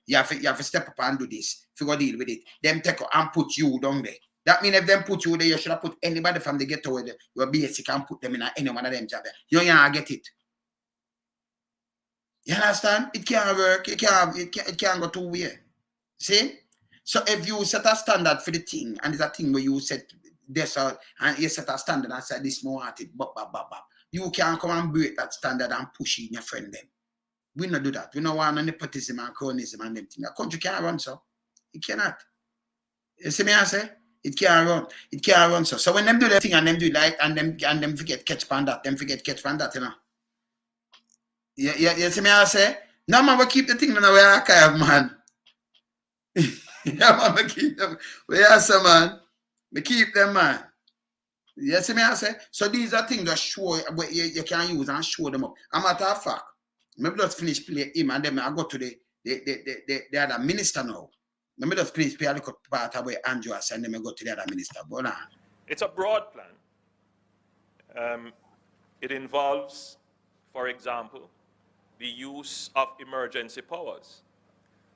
you have to step up and do this. If you go deal with it, them take out and put you down there. That means if them put you there, you should have put anybody from the ghetto where you're basic and put them in any one of them jobs. You don't get it. You understand? It can't work. It can't go two ways. See? So if you set a standard for the thing, and it's a thing where you set this out, and you set a standard and say this more at it, you can't come and break that standard and push in your friend them. We don't do that. We don't want nepotism and cronyism and them things. A country can't run so. It cannot. You see me I say? It can't run. It can't run so. So when them do the thing and them do like and them forget catch pan that, them forget catch pan that, you know. You see me I say? No man, we keep the thing in our archive, man. Yeah, man, we keep them. We are some man. We keep them, man. You see me I say? So these are things that show you can use and show them up. A matter of fact, maybe just finish play him and then I go to the other minister now. Let me just please play a little part of where Andrew has and then I go to the other minister. It's a broad plan. It involves, for example, the use of emergency powers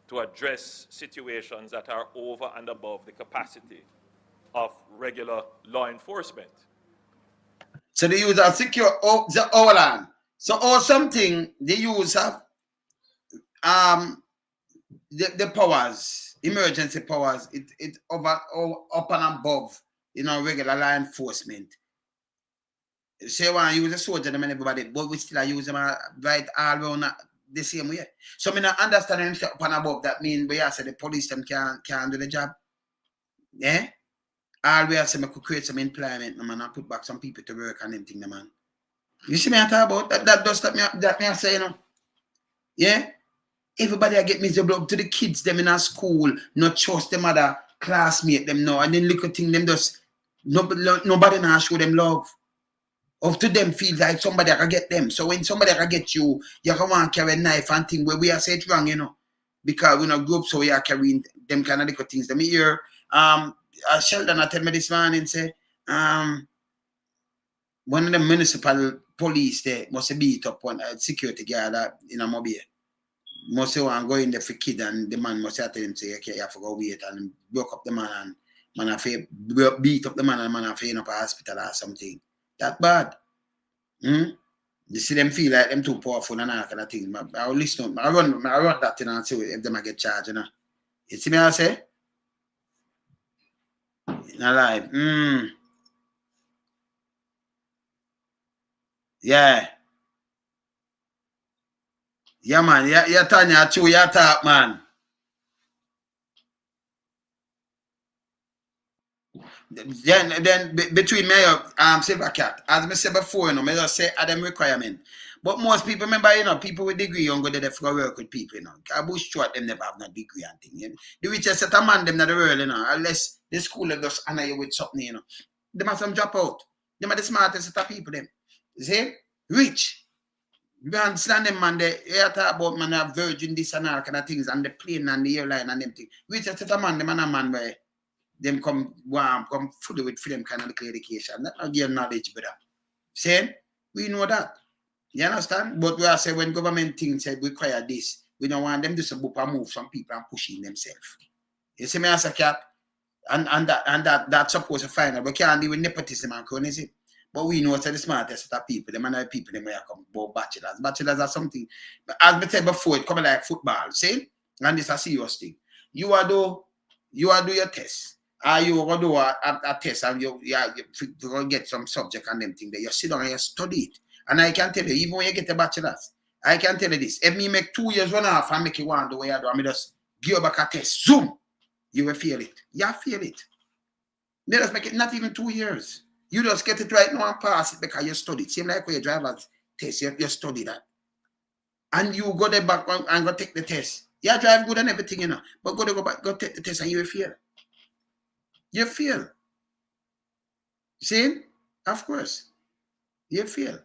to address situations that are over and above the capacity of regular law enforcement. So the use of secure the land. So or something the use of the powers, emergency powers, it over up and above, you know, regular law enforcement. Say one use a soldier them and everybody, but we still use them right all around the same way. So me not understand up and above that mean we say the police them can't do the job. Yeah? Always say I could create some employment, man, and put back some people to work and them thing, man. You see me I talk about that does that me I say, you know. Yeah? Everybody I get miserable up to the kids them in a school, not trust them other classmate them now, and then little thing them just nobody now show them love. Up to them feel like somebody can get them. So when somebody can get you, you can want to carry a knife and thing where we are say it wrong, you know. Because we not group so we are carrying them kind of little things. Let me hear Sheldon I tell me this morning say one of the municipal police there must beat up one security guard in a mobile. Must say one go in there for kid and the man must say to him say okay you have to go wait and broke up the man and man have to beat up the man and man have to end up at hospital or something. That bad. You see them feel like them too powerful and all kind of thing. I'll listen. I run that thing and see if them get charged, you know. You see me I say? In a life. Yeah. Yeah, man. Yeah, Tanya, true, you talk, man. Then between me and Silver Cat, as I said before, you know, I just say them requirement. But most people, remember, you know, people with degree don't go there for work with people, you know. Bush short them never have no degree and thing. You know? The richest set a man them in the world, you know, unless the school just honor you with something, you know. They must some drop out. Them are the smartest set of people, them. You see? Rich. You understand them, man? They talk about man have Virgin, this and all kind of things, and the plane and the airline and them things. Rich set of man, them and a man where them come warm, come fully with them kind of education. That's not their knowledge, brother. Saying, we know that. You understand? But we are saying when government things say require this, we don't want them to say book and move some people and pushing themselves. You see me as a cat? And that's supposed to find out. We can't deal with nepotism and cronyism. But we know it's the smartest set of people. The man of people them where come about bachelors. Bachelors are something. As I said before, it come like football. See? And it's a serious thing. You are do your test. Or you go do a test and you get some subject and them thing there. You sit down and you study it. And I can tell you, even when you get a bachelor's, I can tell you this. If me make 2 years run off and make you want the way I do, I just give back a test. Zoom. You will feel it. You feel it. They just make it not even 2 years. You just get it right now and pass it because you studied. Same like when you driver's test, you study that. And you go there back and go take the test. You drive good and everything, you know. But go back, go take the test and you will feel. You feel. See? Of course. You feel.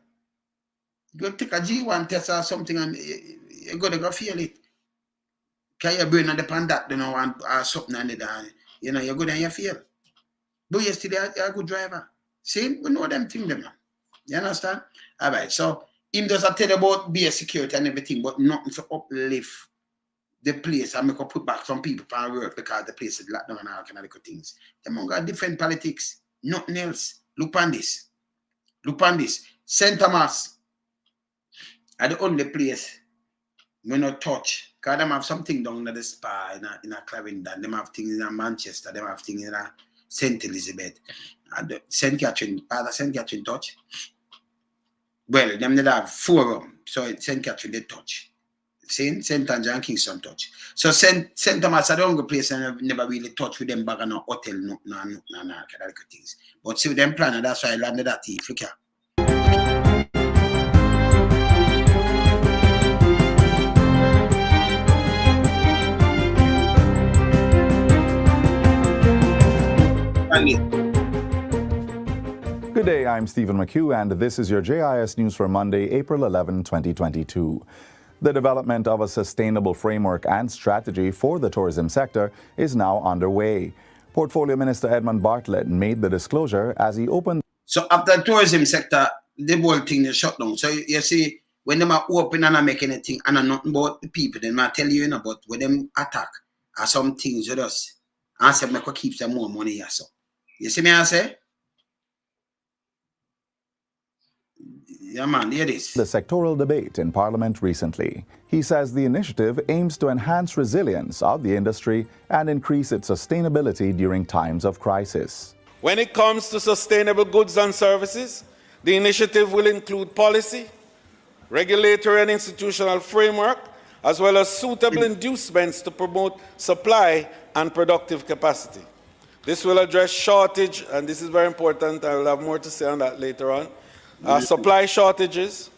You go take a G1 test or something and you're going to go feel it. Because your brain depend that, you know, and something and it, you know, you're good and you feel. But you're still a good driver. See? We know them things, man. You understand? All right. So, him does tell you about beer security and everything, but nothing to uplift the place and make up put back some people for work because the place is locked down and all kind of things. Them got different politics. Nothing else. Look on this. Look on this. St. Thomas are the only place we not touch. Because them have something down at the spa in a Clarendon. Them have things in Manchester. Them have things in St. Elizabeth. And St. Catherine, Father St. Catherine touch. Well, them they have 4 of them. So St. Catherine they touch. St. Andrew and Kingston touch. So St. Thomas are the only place and I've never really touched with them back in a hotel, no kind of things. But see with them plan, that's why I landed that thief. Look here. Good day, I'm Stephen McHugh, and this is your JIS News for Monday, April 11, 2022. The development of a sustainable framework and strategy for the tourism sector is now underway. Portfolio Minister Edmund Bartlett made the disclosure as he opened. So after the tourism sector, the whole thing is shut down. So you see, when they are open and make anything, and nothing about the people, they might tell you, about when them attack or some things with us, and say, make keep them more money here. So you see me, I say? Yeah, man, here it is. The sectoral debate in Parliament recently. He says the initiative aims to enhance resilience of the industry and increase its sustainability during times of crisis. When it comes to sustainable goods and services, the initiative will include policy, regulatory and institutional framework, as well as suitable inducements to promote supply and productive capacity. This will address shortage, and this is very important, I will have more to say on that later on, supply shortages,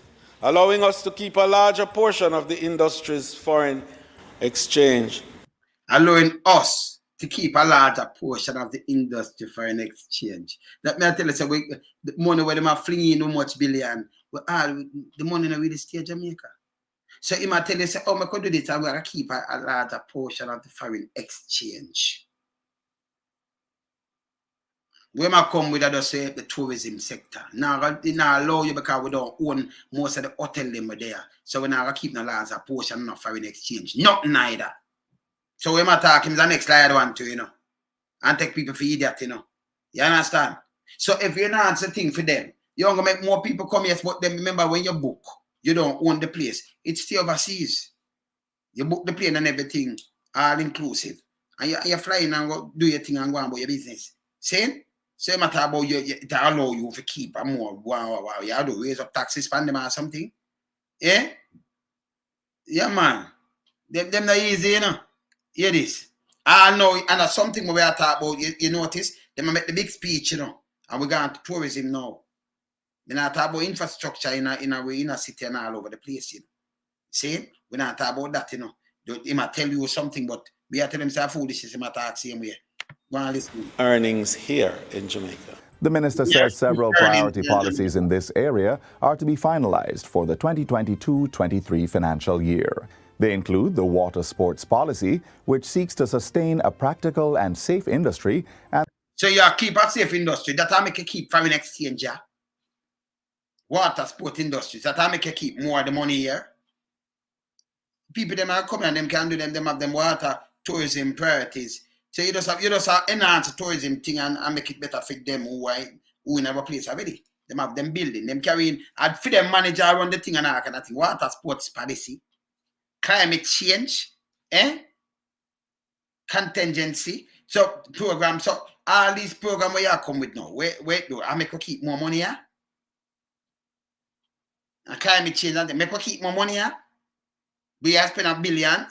allowing us to keep a larger portion of the industry's foreign exchange. Allowing us to keep a larger portion of the industry foreign exchange. That may I tell you, so the money where they are flinging no much billion, the money in really stay Jamaica. So he might tell you, say, oh, I could do this, I'm going to keep a larger portion of the foreign exchange. We might come with just say the tourism sector. Now, they not allow you because we don't own most of the hotel them there. So we're not going to keep the larger portion of foreign exchange. Not neither. So we might talk him the next slide one too, and take people for idiot, You understand? So if you not answer thing for them, you're going to make more people come here, but then remember when you book, you don't own the place. It's still overseas. You book the plane and everything, all inclusive. And you're flying and go do your thing and go on about your business. See? So you matter about you, it allow you to keep a more, wow. You have to raise up taxes for them or something. Yeah? Yeah, man. Them not easy, Hear this. I know, and that's something we are talking about, you notice, they make the big speech, and we're going to tourism now. We're not talking about infrastructure in a city and all over the place, See? We're not talking about that, He might tell you something, but we are telling him say foolishness, he might talk same way. Earnings here in Jamaica. The minister says several priority policies in this area are to be finalized for the 2022-23 financial year. They include the water sports policy, which seeks to sustain a practical and safe industry. And so you keep a safe industry. That I make you keep foreign exchange, yeah? Water sport industries. That I make you keep more of the money here. People them are coming and them can do them have them water tourism priorities. So you just have enhance the tourism thing and make it better fit them who in our place already. Them have them building, them carrying, and for them manager run the thing and all kind of thing. Water sports policy, climate change, contingency. So program, so all these programs where you come with now, wait though, I make you keep more money here. And climate change and make you keep more money here. We have spent $1 billion.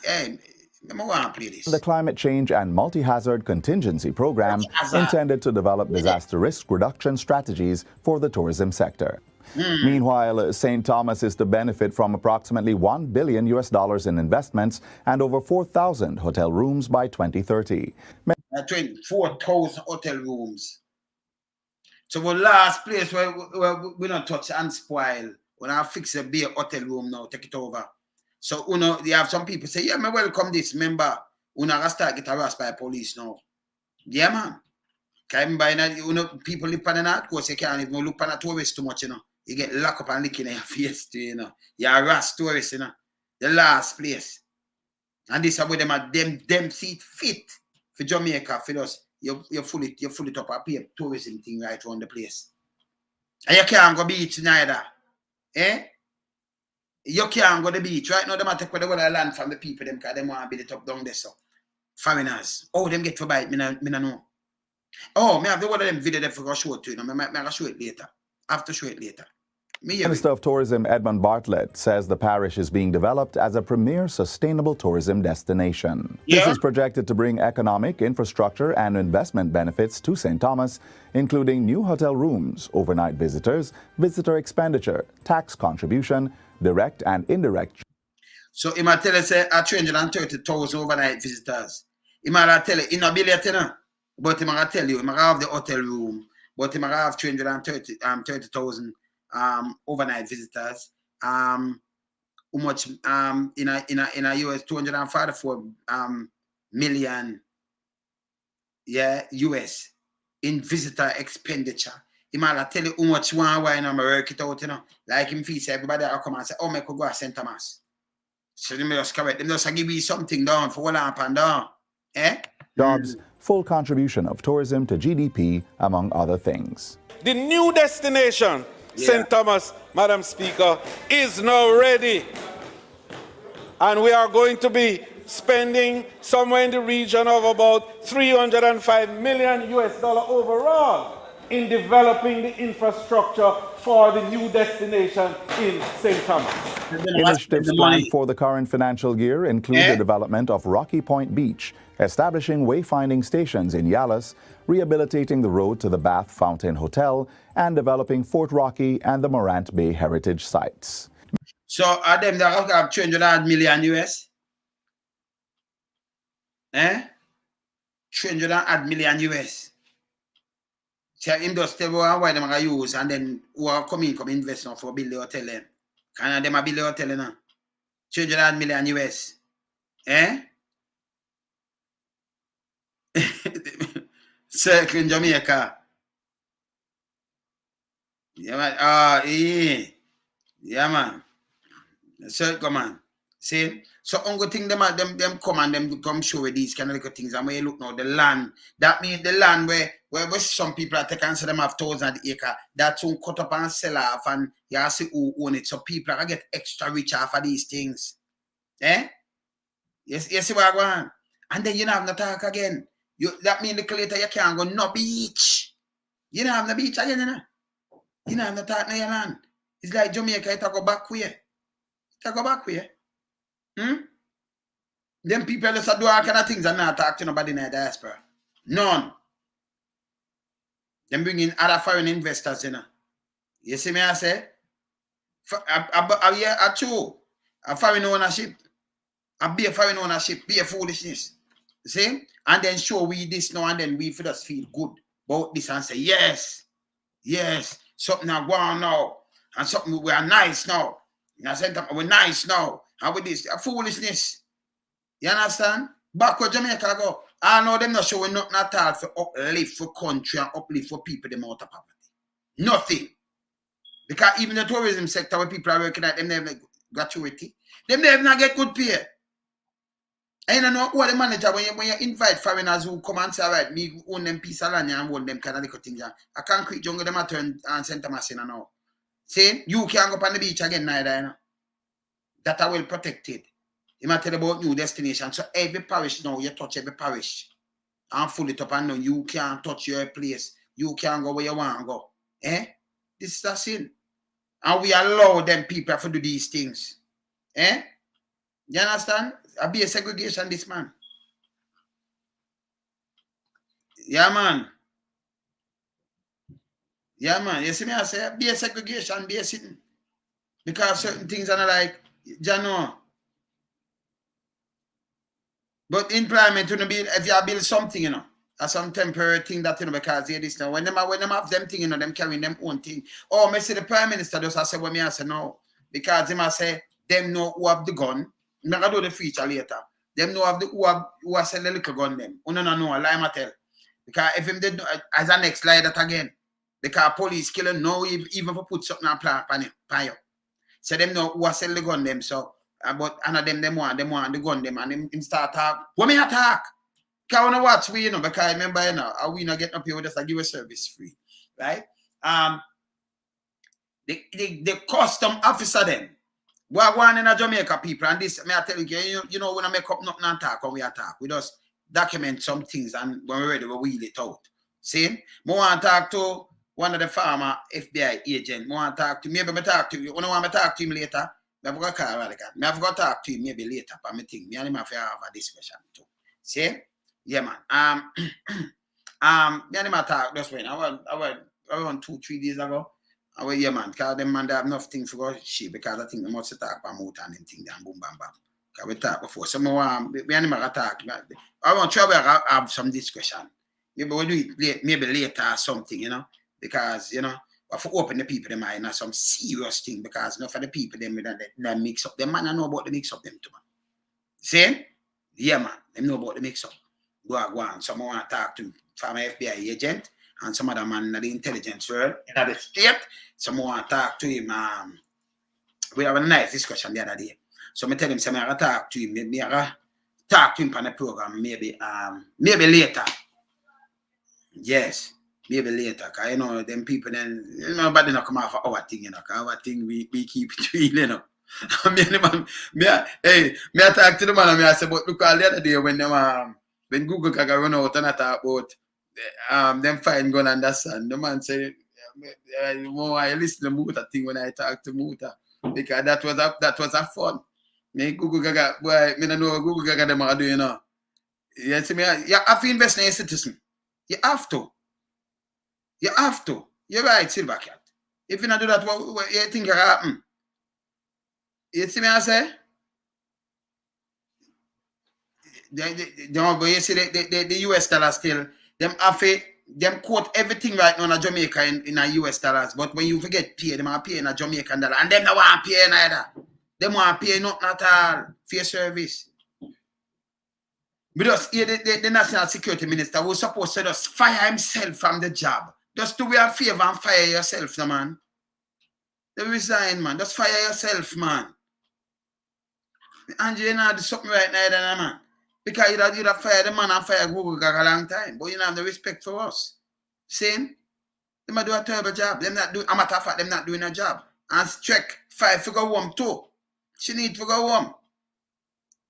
The Climate Change and Multi-Hazard Contingency Program intended to develop disaster risk reduction strategies for the tourism sector. Meanwhile, St. Thomas is to benefit from approximately $1 billion in investments and over 4,000 hotel rooms by 2030. 4,000 hotel rooms. So the last place where we don't touch and spoil, when I fix a beer hotel room now, take it over. So, you have some people say, yeah, me welcome this member. Gonna start get harassed by police now. Yeah, man. Can people live on the north coast, you can't even look on a tourist too much, You get locked up and licking in your face, You harass tourists, The last place. And this is where them see it fit for Jamaica, for us. You full it up and pay tourism thing right around the place. And you can't go beach neither. You can't go to the beach. Right now, they might take away the land from the people them because they want to build it up down there. So, foreigners. Oh, them get to buy it. Me no know. Oh, me have the one of them video there for go show it to you. Me show it later. I have to show it later. Minister of Tourism Edmund Bartlett says the parish is being developed as a premier sustainable tourism destination. This is projected to bring economic, infrastructure and investment benefits to St. Thomas, including new hotel rooms, overnight visitors, visitor expenditure, tax contribution, direct and indirect. So he might tell us 330,000 overnight visitors. He might tell you, in a billion, but he might tell you, he might have the hotel room, but he might have 330,000 overnight visitors. How much in a US 244 million US in visitor expenditure. He might tell you how much one why in America it out, Like him fees everybody will come and say, oh, I could go to St. Thomas. So they just correct. Them just give you something down for all up and down. Jobs, full contribution of tourism to GDP, among other things. The new destination, St. Thomas, Madam Speaker, is now ready. And we are going to be spending somewhere in the region of about $305 million overall in developing the infrastructure for the new destination in St. Thomas. Initiatives planned for the current financial year include the development of Rocky Point Beach, establishing wayfinding stations in Yalis, rehabilitating the road to the Bath Fountain Hotel, and developing Fort Rocky and the Morant Bay heritage sites. So are them that have 300 million US? 300 million US. So him just tell why them are use and then who are come invest now for build the hotel then. Can them build the hotel now? 300 million US. Circle in Jamaica. Yeah, man. Yeah, man. Circle, man. See? So, only thing them come and them come show with these kind of little things. And when you look now, the land, that means the land where some people are taking and them have thousands of acres, that's who cut up and sell off and you see who own it. So people are get extra rich off of these things. You see what I want? And then you don't have no talk again. That means the later you can't go no beach. You don't have no beach again, You don't have no talk no your land. It's like Jamaica, it go back way. It go back way. Them people just do all kind of things and not talk to nobody in the diaspora. None. Them bring in other foreign investors, You see me, I say? True. A foreign ownership. Be a foreign ownership. Be a foolishness. You see? And then show we this now and then we just feel good about this and say, yes, Yes, something are going now. And something we are nice now. I said we're nice now. And with this foolishness. You understand? Back where Jamaica go. I know them not showing nothing at all for uplift for country and uplift for people them out of poverty. Nothing. Because even the tourism sector where people are working at them never gratuity. Them never not get good pay. And you know what the manager when you invite foreigners who come and say, all right, me own them piece of land and own them kind of little things. I can't quit jungle them at turn and St. Thomas now. Saying you can't go up on the beach again neither, you know. That are well protected. You might tell about new destination. So every parish now, you touch every parish. And full it up and now you can't touch your place. You can't go where you want to go. Eh? This is a sin. And we allow them people to do these things. Eh? You understand? I'll be a segregation, this man. Yeah, man. Yeah, man. You see me, I say, be a segregation, be a sin. Because certain things are not like, you know. But employment, you know, if you build something, you know, as some temporary thing that, you know, because here this now, when them have them thing, you know, them carrying them own thing. Oh, me see the Prime Minister just I say, when me I say no. Because them I say, them know who have the gun. I'm going to do the feature later. Them know have the who have sell the little gun them. You know, lie my tell. Because if him did as a next lie that again. Because police killing no even for put something on plan you. So them know who have sell the gun them. So but and of them want the gun them and him start talk. What me attack? Because I want to watch we, you know, because I remember, you know, we not getting up here with us, I give a service free. Right? The custom officer them. We are going in a Jamaica people, and this, may I tell you, you know, when I make up nothing and talk, when we attack, we just document some things, and when we're ready, we wheel it out. See? I want to talk to one of the former FBI agent. I want to talk to, maybe I talk to you. You know, want to talk to him later? I forgot to call Radical. I forgot to talk to him maybe later, but I think me and him have to have a discussion too. See? Yeah, man. Me and him talk just when I went 2-3 days ago. I went, yeah, man, because them man, they have nothing for go shit, because I think they must talk about motor and them thing, and boom, bam, bam. Because we talk before. So me and him talk. I want to try to have some discussion. Maybe we'll do it maybe later or something, you know, because, you know, we have to open the people in mind some serious thing, because enough of the people them mix up. Them man, I know about the mix up them too, man. See? Yeah, man, them know about the mix up. Go on. Someone want to talk to from an FBI agent and some other man in the intelligence world in the state. Someone want to talk to him. We have a nice discussion the other day. So I tell him, I'm going to talk to him. Maybe I talk to him on the program. Maybe later. Yes, maybe later. Because, you know, them people then, you know, nobody not come off of our thing, you know. Because our thing, we keep it real, you know. Me I talk to the man and I say, but look, the other day when them when Google can run out and I talk about them fine gun understand. The man said, I listen to Muta thing when I talk to Muta, because that was a fun. Me Google Gaga, boy, me don't know what Google Gaga them are doing, you know. You see me, you have to invest in a citizen. You have to. You have to. You're right, Silver Cat. If you not do that, what you think will happen? You see me, I say? But you see, the US dollar still, them quote everything right now in Jamaica in a US dollars, but when you forget pay, them are paying a Jamaican dollar, and them don't want to pay neither. Them want to pay nothing at all for your service. Because here the National Security Minister was supposed to just fire himself from the job. Just do me a favor and fire yourself, no, man. They resign, man. Just fire yourself, man. And you know, do something right now, man. Because you'd have fired the man and fire Google Gaga a long time. But you don't have the respect for us. Same? They might do a terrible job. Them not do, a matter of fact, them not doing a job. And Streck 5 for go home too. She need to go home.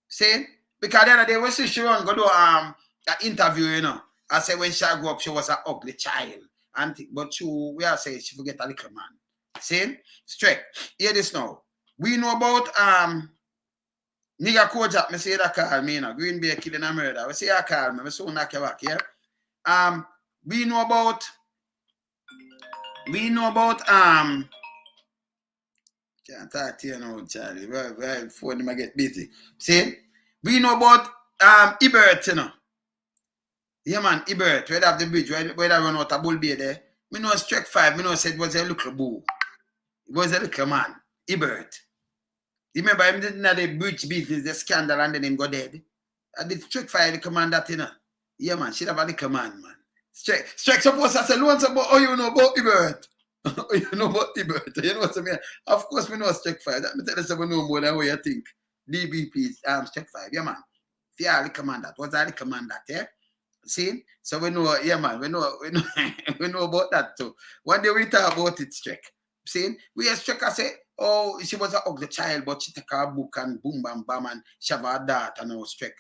See? Because the other day when she run go do an interview, you know. I say when she grew up, she was an ugly child. But we are saying she forget a little man. See? Streck. Hear this now. We know about nigga Kojak, me say that call me, you know, Green Bay killing a murder. We say that call me, soon knock you back, yeah? We know about can't talk to you now, Charlie. Well, phone him get busy. See? We know about Ebert, you know. Yeah, man, Ebert, where they have the bridge, where they run out a bull bay there. Me know Strike 5, me know said it was a little boo. It was a little man, Ebert. You remember him did not the bridge business, the scandal, and then him go dead. I did Strike 5 the command that, you know. Yeah, man, should have had the command, man. Strike supposed to say, once about, oh, you know about Ebert. Oh, you know about Ebert. You know what I mean? Of course, we know Strike 5. That me tell you something know more than what you think. DBP, Strike 5, yeah, man. Yeah, the command that. What's that the command that, yeah? See? So we know, yeah, man, we know we know about that too. One day we talk about it, Strike. See? We hear Strike say, oh, she was an ugly child, but she take her book and boom, bam, bam, and she have her daughter now, Strike.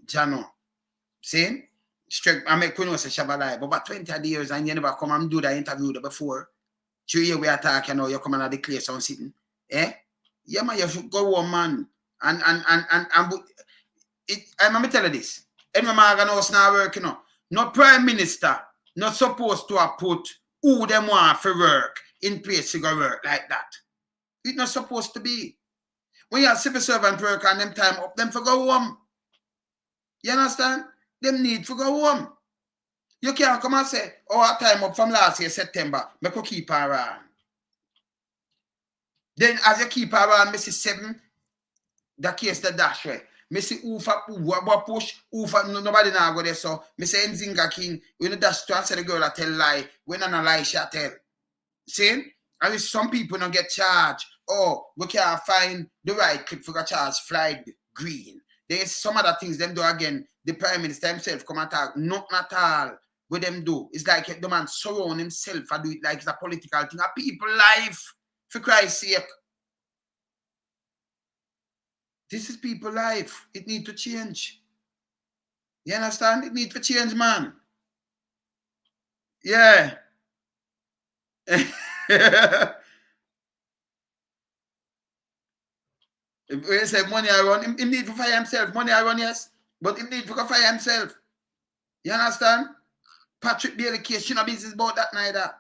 Jano. See? Strike, I make know say she have a lie, but about 20 years and you never come and do that interview there before. 2 years we are talking now, you come and declare something sitting. Eh? Yeah, man, you should go on, man. And let me tell you this. Any man house now working now. No prime minister not supposed to have put who them want for work in place to go work like that. It's not supposed to be. When you have civil servant work and them time up, them for go home. You understand? Them need for go home. You can't come and say, oh, our time up from last year, September, make you keep her on. Then as you keep her on, Mrs. 7, the case the dash way. Me see Ufa push, Ufa nobody now go there. So me say Nzinga King, when the dash to answer the girl I tell lie, when I lie, she tell. See? And if some people don't get charged, oh, we can't find the right clip for a charge flag green. There's some other things them do again. The Prime Minister himself come and talk, not at all. What them do? It's like the man surround himself and do it like it's a political thing. A people life, for Christ's sake. This is people life. It need to change. You understand? It need to change, man. Yeah. If we say money I run, he need to fire himself. Money I run, yes. But he need to fire himself. You understand? Patrick Bailey case, she no business about that neither.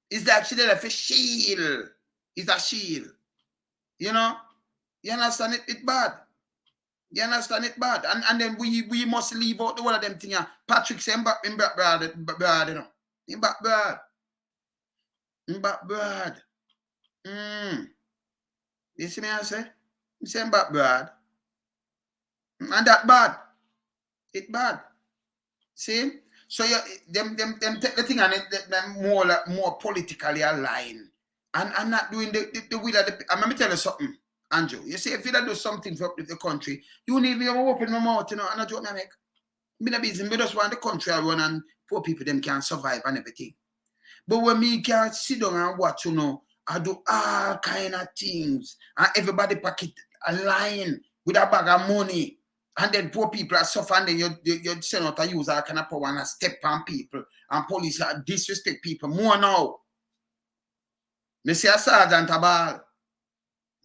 It's like she did a shield. It's a shield. You know? You understand it? It's bad. You understand it bad. And then we must leave out the one of them things. Patrick say, in back broad, you know. In back broad. In back broad. You see me I say? You say in back broad. And that bad. It bad. See? So you them take the thing and them more politically aligned. And not doing the will of the. And let me tell you something, Andrew. You see, if you don't do something for the country, you need to open my mouth, you know, and I joke me make. Me not busy, me just want the country I run and poor people them can survive and everything. But when me can sit down and watch, you know, I do all kind of things. And everybody pocket a line with a bag of money. And then poor people are suffering, and then you send out a use all kind of power and step on people. And police disrespect people more now. Me see a sergeant a ball.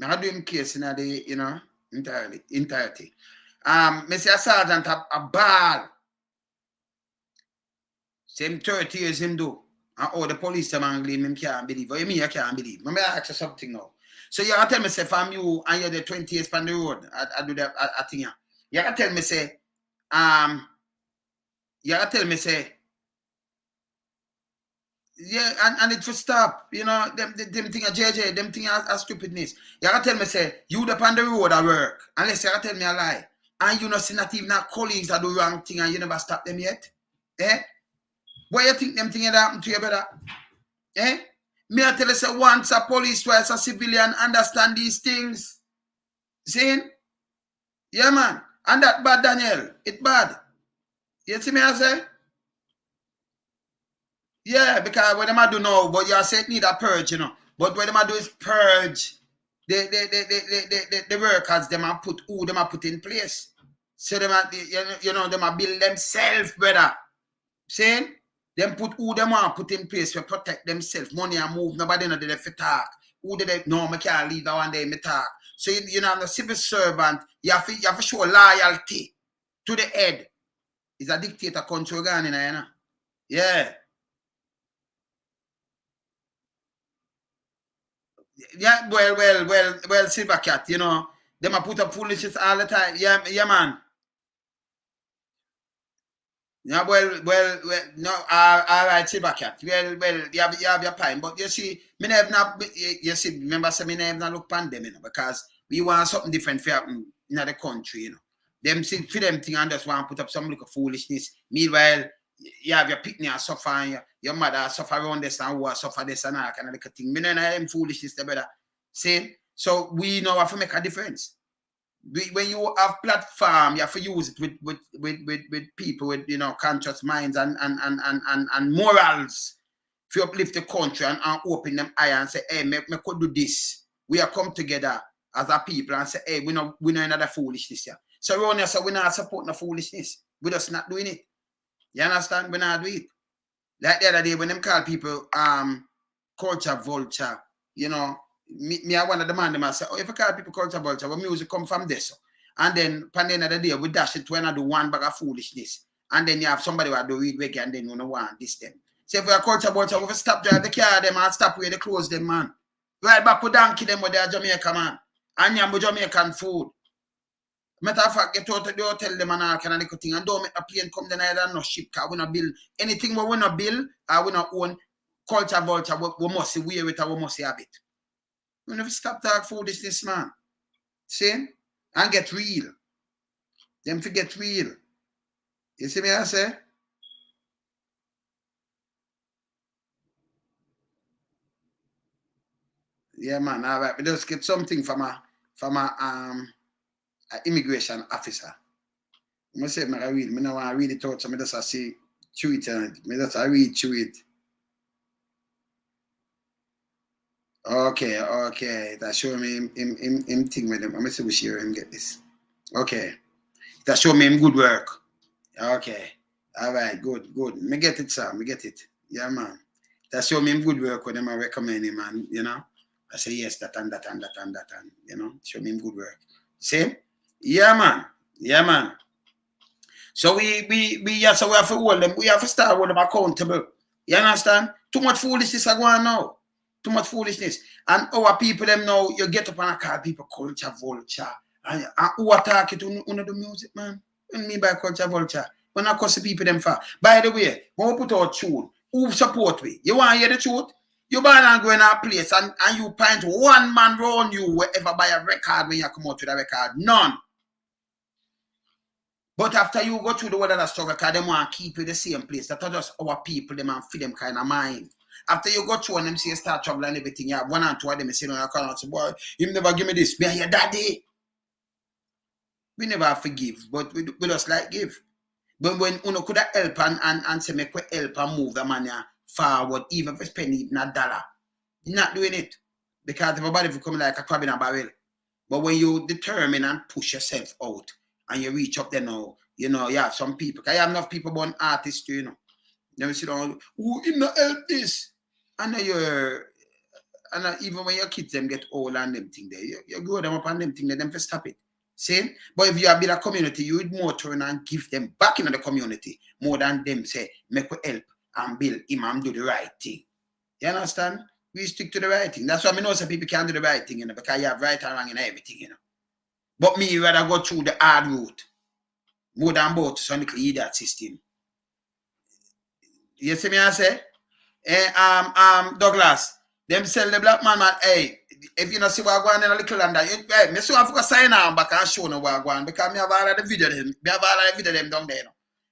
I do him case in the, you know, entirety. Me see a sergeant a ball. Same 30 years him do. And all the police them angry him can't believe. Or me I can't believe. Let me ask you something now. So you can tell me say from you and you're the 20 years on the road. I do that I think. You can tell me say, you can tell me say, yeah, and it will stop, you know, them thing a JJ, them thing a stupidness. You can tell me say, you up on the road at work, unless you can tell me a lie. And you know, see not even not colleagues that do wrong thing and you never stop them yet. Eh? Why you think them thing that happen to you, brother? Eh? Me I tell you say once a police, twice a civilian understand these things. See? Yeah, man. And that bad, Daniel. It's bad. You see me I say? Yeah, because what them I do now, but you say it need a purge, you know. But what them I do is purge the workers them I put who them I put in place. So them you know them I build themselves, brother. See? Them put who them I put in place to protect themselves. Money and move, nobody know they fit talk. Who did they no, I can't leave that one day me talk. So you know, the civil servant, you have to show loyalty to the head. It's a dictator country going in there, you know. Yeah. Yeah, well, Silver Cat, you know, them a put up foolishness all the time. Yeah, man. Yeah, well, no, all right, Silvercat. Well, you have your point, but you see, me never not, you see, remember, say me never not look pandemic, because we want something different for happen in the country, you know. Them see for them thing and just want to put up some little foolishness. Meanwhile, you have your picnic and suffer, and your mother suffer around this and who suffer this and that kind of little thing. Me know them foolishness, the better. See, so we know have to make a difference. When you have platform, you have to use it with people with, you know, conscious minds and morals to uplift the country and open them eye and say, hey, me could do this. We are come together as a people and say, hey, we know another foolishness here. So around here, so we're not supporting the foolishness. We're just not doing it. You understand? We're not doing it. Like the other day when them call people culture vulture, you know. Me I want to demand them. I say, oh, if I call people culture vulture, what music come from this? And then, at the end of the day, we dash it to another one bag of foolishness. And then you have somebody who do read reggae and then you know want this them. So if we are culture vulture, we have to stop drive the car them and stop where they close them, man. Right back with donkey them with their Jamaica, man. And you have Jamaican food. Matter of fact, get out of the hotel them and all kind of little thing. And don't make a plane come the island no ship, because we not build anything we not build, or we not own culture vulture, we must wear it or we must have it. We never stop talking foolishness, man. See? And get real. Them forget real. You see me I say? Yeah, man. All right. We just get something from a immigration officer. I say I read. I don't want to read it out, so I just see through it. I just read through it. Okay. That show me him thing with him. I'm going to see him get this. Okay. That show me him good work. Okay. All right. Good. Me get it, sir. Me get it. Yeah, man. That show me him good work when I recommend him, and you know. I say yes, that and you know, show me him good work. See? Yeah, man. So we have to hold them. We have to start holding them accountable. You understand? Too much foolishness are going now. Too much foolishness. And our people them now, you get up and I call people culture vulture. And who attack it on the music, man? What do you mean by culture vulture? When I cuss the people them for. By the way, when we put out tune, who support we? You want to hear the truth? You buy and go in a place and you find one man round you will ever buy a record when you come out with a record. None. But after you go through the world of the struggle, because they want to keep you the same place. That's just our people, them and feed them kind of mind. After you go through and them say start trouble and everything, you have one and two of them say, no, you can't say, boy, you never give me this. Me and your daddy. We never forgive, but we just like give. But when you could help and say, make we help and move the money forward, even if we spend even $1, you're not doing it. Because everybody will come like a crab in a barrel. But when you determine and push yourself out and you reach up there now, you know, you have some people. Because you have enough people born artists, you know. You sit down, who in not help this? And even when your kids them get old and them thing there, you grow them up and them thing there, them for stop it. See? But if you have built a community, you would more turn and give them back into the community more than them say, make we help and build him and do the right thing. You understand? We stick to the right thing. That's why I know some people can't do the right thing, you know, because you have right and wrong and everything, you know. But me rather go through the hard route more than both to some little idiot system. You see me I say? Douglas, them sell the black man, hey, if you not see what going in a little land, hey, me so I forgot sign on back and show no what going because me have all of the video them. Me have all of the video them down there, you know.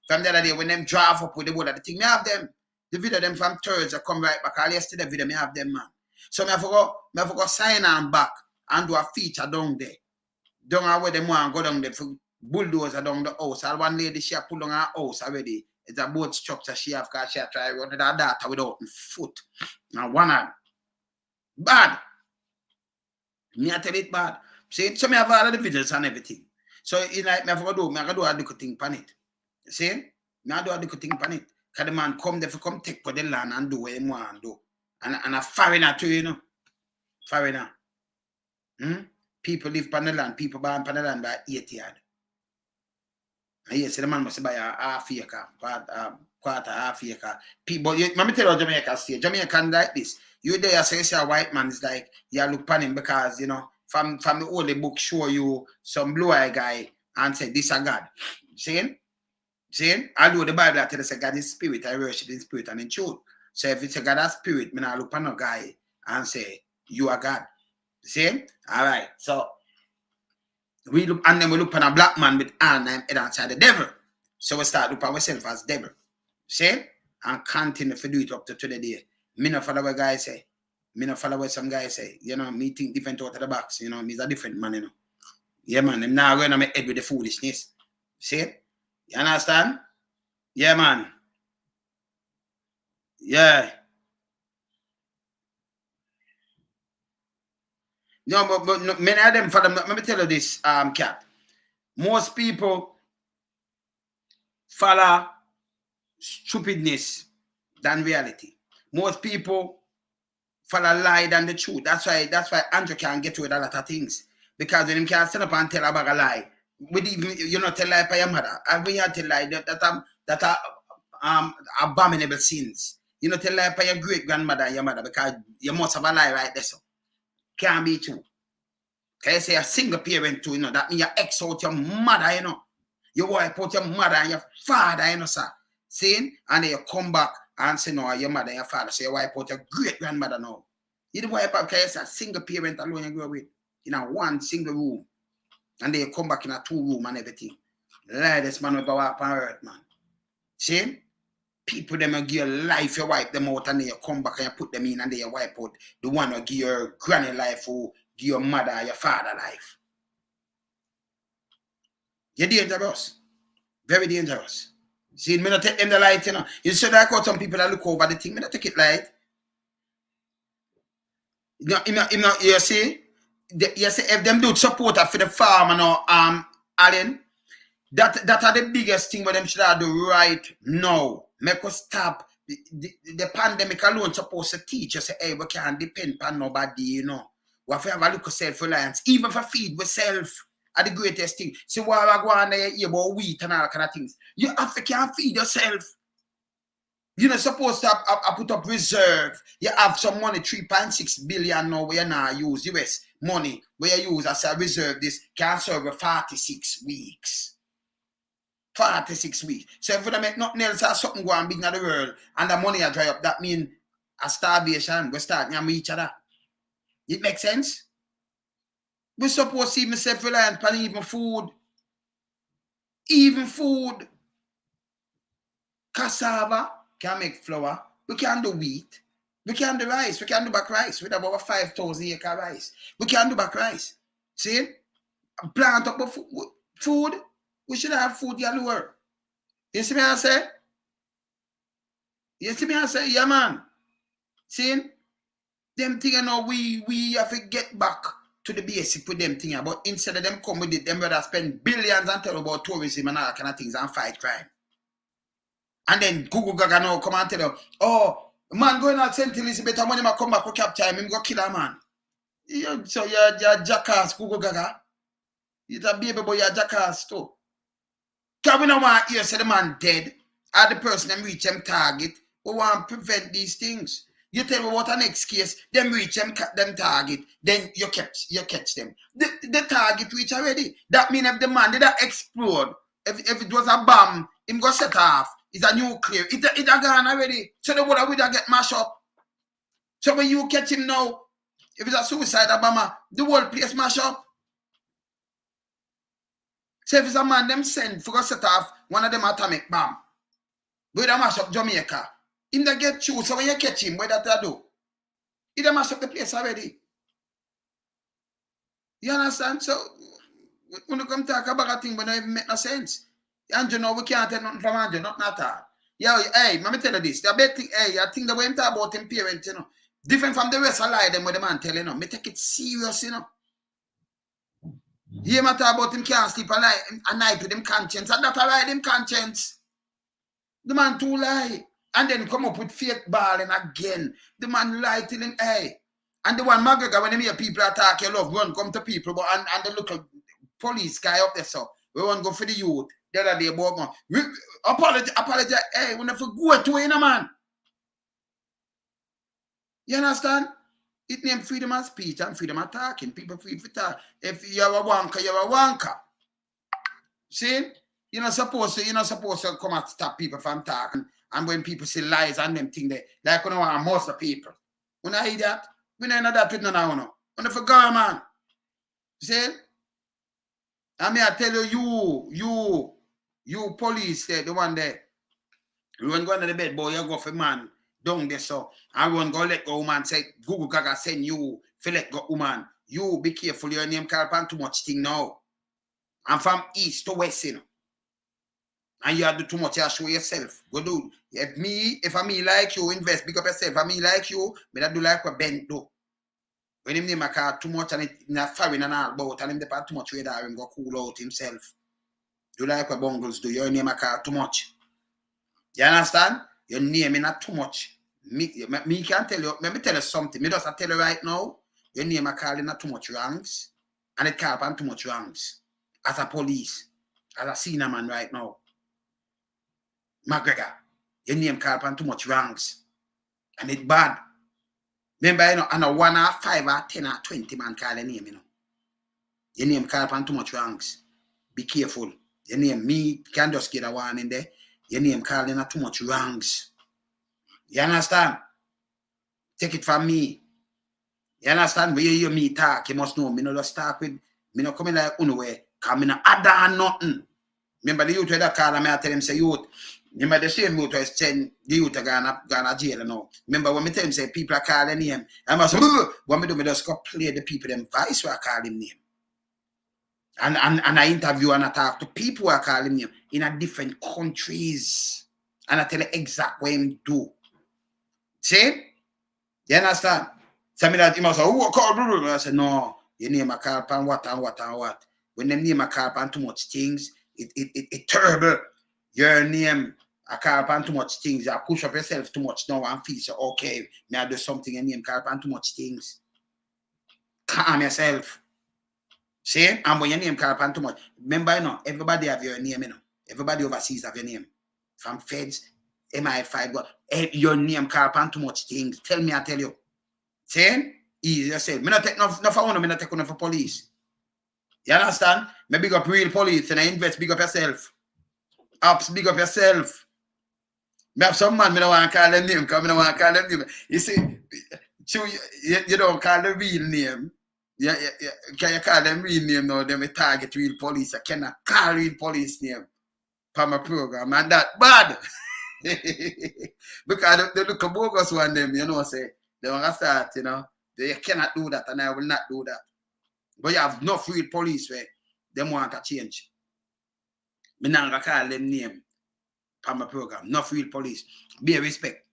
From the other day when them drive up with the board of the thing, me have them. The video them from Thursday come right back. All yesterday video me have them, man. So me have forgot sign on back and do a feature down there. Down where them want go down there for bulldozer down the house. All one lady she have pulled down her house already. It's a boat structure she have because she have tried running that data without foot. Now one hand. Bad. Me I tell it bad. See, so me have all of the videos and everything. So you like me have to do a little thing pan it. You see? Me I do a little thing pan it. Because the man come there for come take for the land and do what he want to do. And a foreigner too, you know. Foreigner. People live on the land, people buy on the land by 8 yards. And yes, the man must buy a half acre, quarter, half acre. People, let me tell you Jamaica say, Jamaican like this. You there say a white man is like, you look upon him because, you know, from the holy book show you some blue-eye guy and say, this a God. See? See? Although the Bible tells us God is spirit, I worship in spirit and in truth. So if it's a God of spirit, I look at no guy and say, you are God. See? All right. So we look, and then we look at a black man with hand and head outside the devil. So we start looking at ourselves as devil. See? And continue to do it up to today. Me no follow what guys say. Me no follow what some guys say. You know, me think different out of the box. You know, me's a different man, you know. Yeah, man. I'm not going to make head with the foolishness. See? You understand? Yeah, man. Yeah. No, but no, many of them, for them, let me tell you this, Cat. Most people follow stupidness than reality. Most people follow lie than the truth. That's why Andrew can't get with a lot of things. Because when him can stand up and tell about a lie, you know, tell lie by your mother. And when you tell lie that are abominable sins. You know, tell lie by your great grandmother and your mother because you must have a lie right there. So can't be true. Can you say a single parent too, you know, that means you ex out your mother, you know. You wipe out your mother and your father, you know, sir. See? And then you come back and say, no, your mother and your father. So you wipe out your great grandmother now. You don't wipe out, can you say a single parent alone you grow with in a one single room. And then you come back in a 2 room and everything. Lie this man over walk on earth, man. See? People them give your life, you wipe them out, and then you come back and you put them in, and then you wipe out the one who give your granny life, who give your mother or your father life. You're dangerous. Very dangerous. See, me not take them the light, you know. You should have got some people that look over the thing, me not take it light. You see? You see, if them do support for the farmer now, Allen, that are the biggest thing what them should have do right now. Make us stop. The pandemic alone supposed to teach us, hey, we can't depend on nobody, you know. We have to have a look at self-reliance. Even for feed ourselves are the greatest thing. See, why I go on there about wheat and all kind of things. You have to can't feed yourself. You're not supposed to have put up reserve. You have some money, 3.6 billion now, where you now use US money, where you use as a reserve. This can serve 46 weeks. 46 weeks. So if we don't make nothing else or something go on big in the world and the money are dry up, that means a starvation. We start to each other. It makes sense? We're supposed to even self-reliant on even food. Even food. Cassava can make flour. We can do wheat. We can do rice. We can do back rice. We have over 5,000 acre rice. We can do back rice. See? Plant up food. We should have food galore. You see me I say? You see me I say? Yeah, man. See? Them thing, you know, we have to get back to the basic with them thing. But instead of them come with it, them rather spend billions and tell about tourism and all kind of things and fight crime. And then Google Gaga now come and tell you, oh, man going out St. Elizabeth and when he come back, we capture him, go kill a man. So you're jackass, Google Gaga. You're a baby boy, you're jackass too. Because we don't want to hear say the man dead or the person them reach them target. We want to prevent these things. You tell me what the next case, them reach them target, then you catch them. The target reach already. That means if the man did not explode, if it was a bomb, him go set off, it's a nuclear, it a gone already. So the water will get mashed up. So when you catch him now, if it's a suicide bomber, the whole place mash up. So if it's a man them send for go set off one of them atomic bomb, we da mash up Jamaica. Him da get through, so when you catch him, what that do? He da mash up the place already. You understand? So when you come talk about a thing, but don't even make no sense. Andrew, no, we can't take nothing from Andrew, nothing at all. Yeah, hey, let me tell you this. The bad thing, hey, I think the way I'm talking about him parents, you know, different from the rest of lie them with the man tell you know. Me take it serious, you know. He matter about him can't sleep a night with him conscience, and that a lie him conscience. The man too lie. And then come up with fake balling again. The man lie till him, hey. And the one McGregor, when they hear people attack your love, run, come to people, but and the little police guy up there, so we want to go for the youth. The other day about man. Apologize, hey, we never go to in a man. You understand? It named freedom of speech and freedom of talking. People free to talk. If you're a wanker, you're a wanker. See? You're not supposed to come and stop people from talking. And when people say lies and them thing there, like you know most of people. When I hear that, we don't know that with no now. When I forgot, man. See? I mean, I tell you police there, the one there. You won't go under the bed, boy, you go for man down there, so I won't go let go, woman. Say Google Gaga send you for let go, woman. You be careful, your name can't pan too much thing now. I'm from east to west, you know. And you have to do too much, you show yourself. Go do. If I me like you, invest, pick up yourself. If I me like you, I do like what Ben do. When him name a car too much and it not firing and all about, and him depart too much radar and go cool out himself. Do like what bungles do. Your name a car too much. You understand? Your name is not too much. Me can tell you, let me tell you something. Me just tell you right now, your name a call not too much ranks, and it can't pan too much ranks. As a police, as a senior man right now. McGregor, your name call pan too much ranks. And it's bad. Remember, you know, and a 1 or 5 or 10 or 20 man call your name, you know. Your name call pan too much ranks. Be careful. Your name, me can just get a one in there. Your name calling not too much ranks. You understand? Take it from me. You understand? When you hear me talk, you must know me not just talk with me not coming like unaware. Cause me not add on nothing. Remember the youth that call me, I tell him say youth. Remember the same youth was saying the youth are gonna jail now. Remember when me tell him say people are calling him. I must what me do, me just go play the people them voice who are calling name. And I interview and I talk to people who are calling him in a different countries. And I tell you exactly what him do. See? You understand? Tell me that he must say, oh, call blah, blah. I said, no, you name a call pan what and what and what. When them name a call pan too much things, it terrible. Your name a call pan too much things. You push up yourself too much now and feel so okay. May I do something and name call pan too much things. Calm yourself. See? And when your name call pan too much. Remember, you know, everybody have your name, you know. Everybody overseas have your name. From feds, MI5, God. Your name call pan too much things. Tell me, I tell you. See? Easy yourself. Me not take no for one, me not take one for police. You understand? Me big up real police and I invest, big up yourself. Ops, big up yourself. Me have some man, me don't want to call them name, because me don't want to call them name. You see, you don't call the real name. Yeah. Can you call them real name now? Then we target real police. I cannot call real police name for my program. And that bad. Because they look a bogus one them, you know, say, they want to start, you know. They cannot do that and I will not do that. But you have enough real police where they want to change. Me not going to call them name for my program. Enough real police. Be a respect.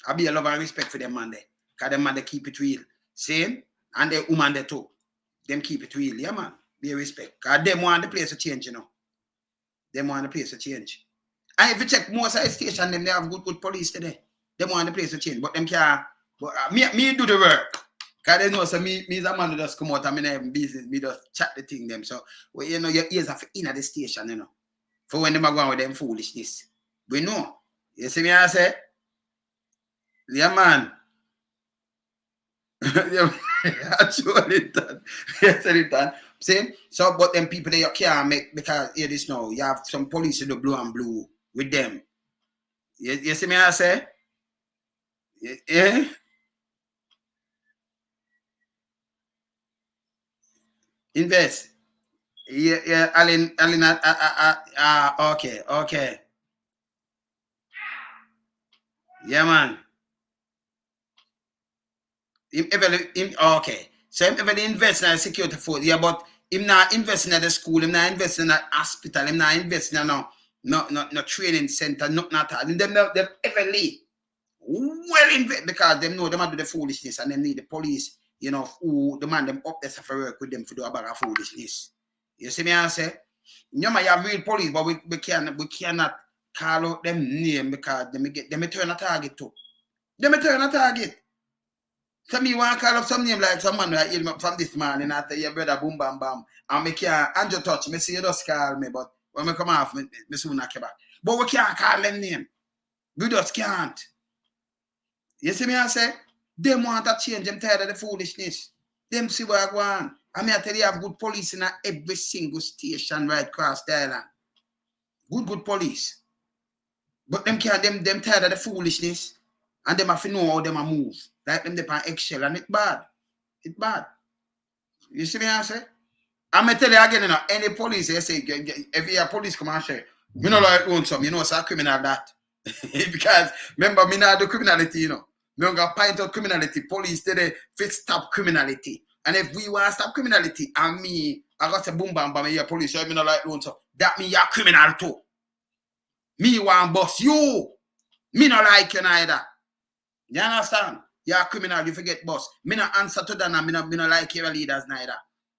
I be a love and respect for them man there. Because them man they keep it real. Same. And the woman there too. Them keep it real. Yeah man. Be a respect. Because them want the place to change, you know. Them want the place to change. And if you check most of the station, them they have good police today. They want the place to change. But them can't. But me do the work. Because they know, so me is a man who just come out and me not have business. Me just chat the thing them. So, well, you know, your ears are in at the station, you know. For when them are going with them foolishness. We know. You see me I say? Yeah, man. Actually, done. See? So, but them people that you can't make, because hear this now, you have some police in the blue and blue with them. You see me I say? Yeah? Invest. Yeah, Alan, okay. Yeah, man. Okay. So him ever invest in a security force, yeah, but him not investing at the school, him not investing in a hospital, him not investing in no training center, not them ever lead. Well invest because them know them do the foolishness and them need the police, you know, who demand them up there for work with them for do about foolishness. You see me I say? You know, you have real police, but we cannot call out them name because them turn a target too. Them turn a target. So me want to call up some name like someone that hear me from this morning and I tell your brother boom bam bam. And me can't Andrew touch me see you just call me, but when me come off, me soon knock you back. But we can't call them name. We just can't. You see me I say? Them want to change, them tired of the foolishness. Them see what I want. I mean I tell you have good police in every single station right across the island. Good police. But them tired of the foolishness and them have to know how them a move. Like them on eggshell and it's bad. It's bad. You see me I say? I'm gonna tell you again, you know, any police they say every year police come and say, me no like own some, you know, it's a criminal that. Because remember, me not do criminality, you know. Me don't got point out criminality. Police they fit stop criminality. And if we want to stop criminality, and me, I got a boom bam bam here police, so me no like own some. That mean you're criminal too. Me want boss you. Me no like you neither. You understand? You're a criminal, you forget boss. Me no answer to that and me no like your leaders neither.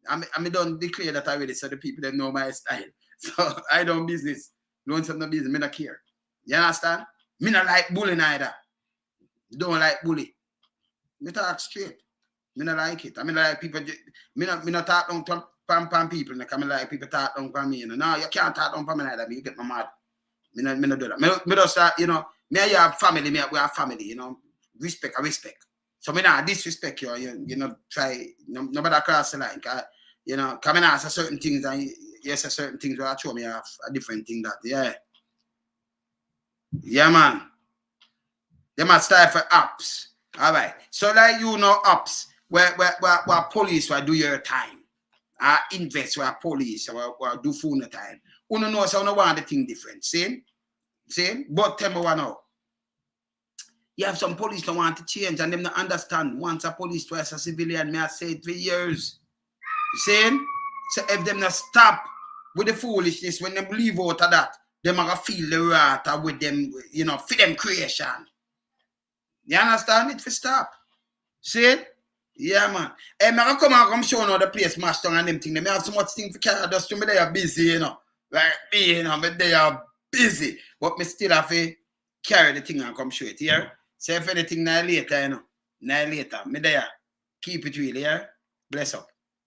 I don't declare that already so the people that know my style. So I don't business. Don't have no business, me no care. You understand? Me no like bully neither. Don't like bully. Me talk straight. Me no like it. I mean like people me no talk down pam people. I mean like people talk down from me. You know? No, you can't talk down from me neither. You get my mad. Me no do that. Me just start, you know, me and you have family, we have family, you know. Respect, I respect. So me not disrespect you, you know, try nobody cross the line. You know, come and ask certain things and yes, certain things will show me a different thing that, yeah. Yeah, man. They must start for apps. All right. So like you know apps where police will do your time. Invest where police or do phone time. You know so you want the thing different. See? But tell me one now. You have some police that want to change and them not understand. Once a police, twice a civilian, may I say it for years. See? So if them not stop with the foolishness, when them leave out of that, them are going to feel the wrath with them, you know, for them creation. You understand? It for stop. See? Yeah, man. I'm going to come show you the place mashed down and them things. They have so much things to carry dust to me. They are busy, you know. Like me, you know, but they are busy. But me still have to carry the thing and come show it here. So if anything now later, you know, now later, me there. Keep it real, yeah? Bless up.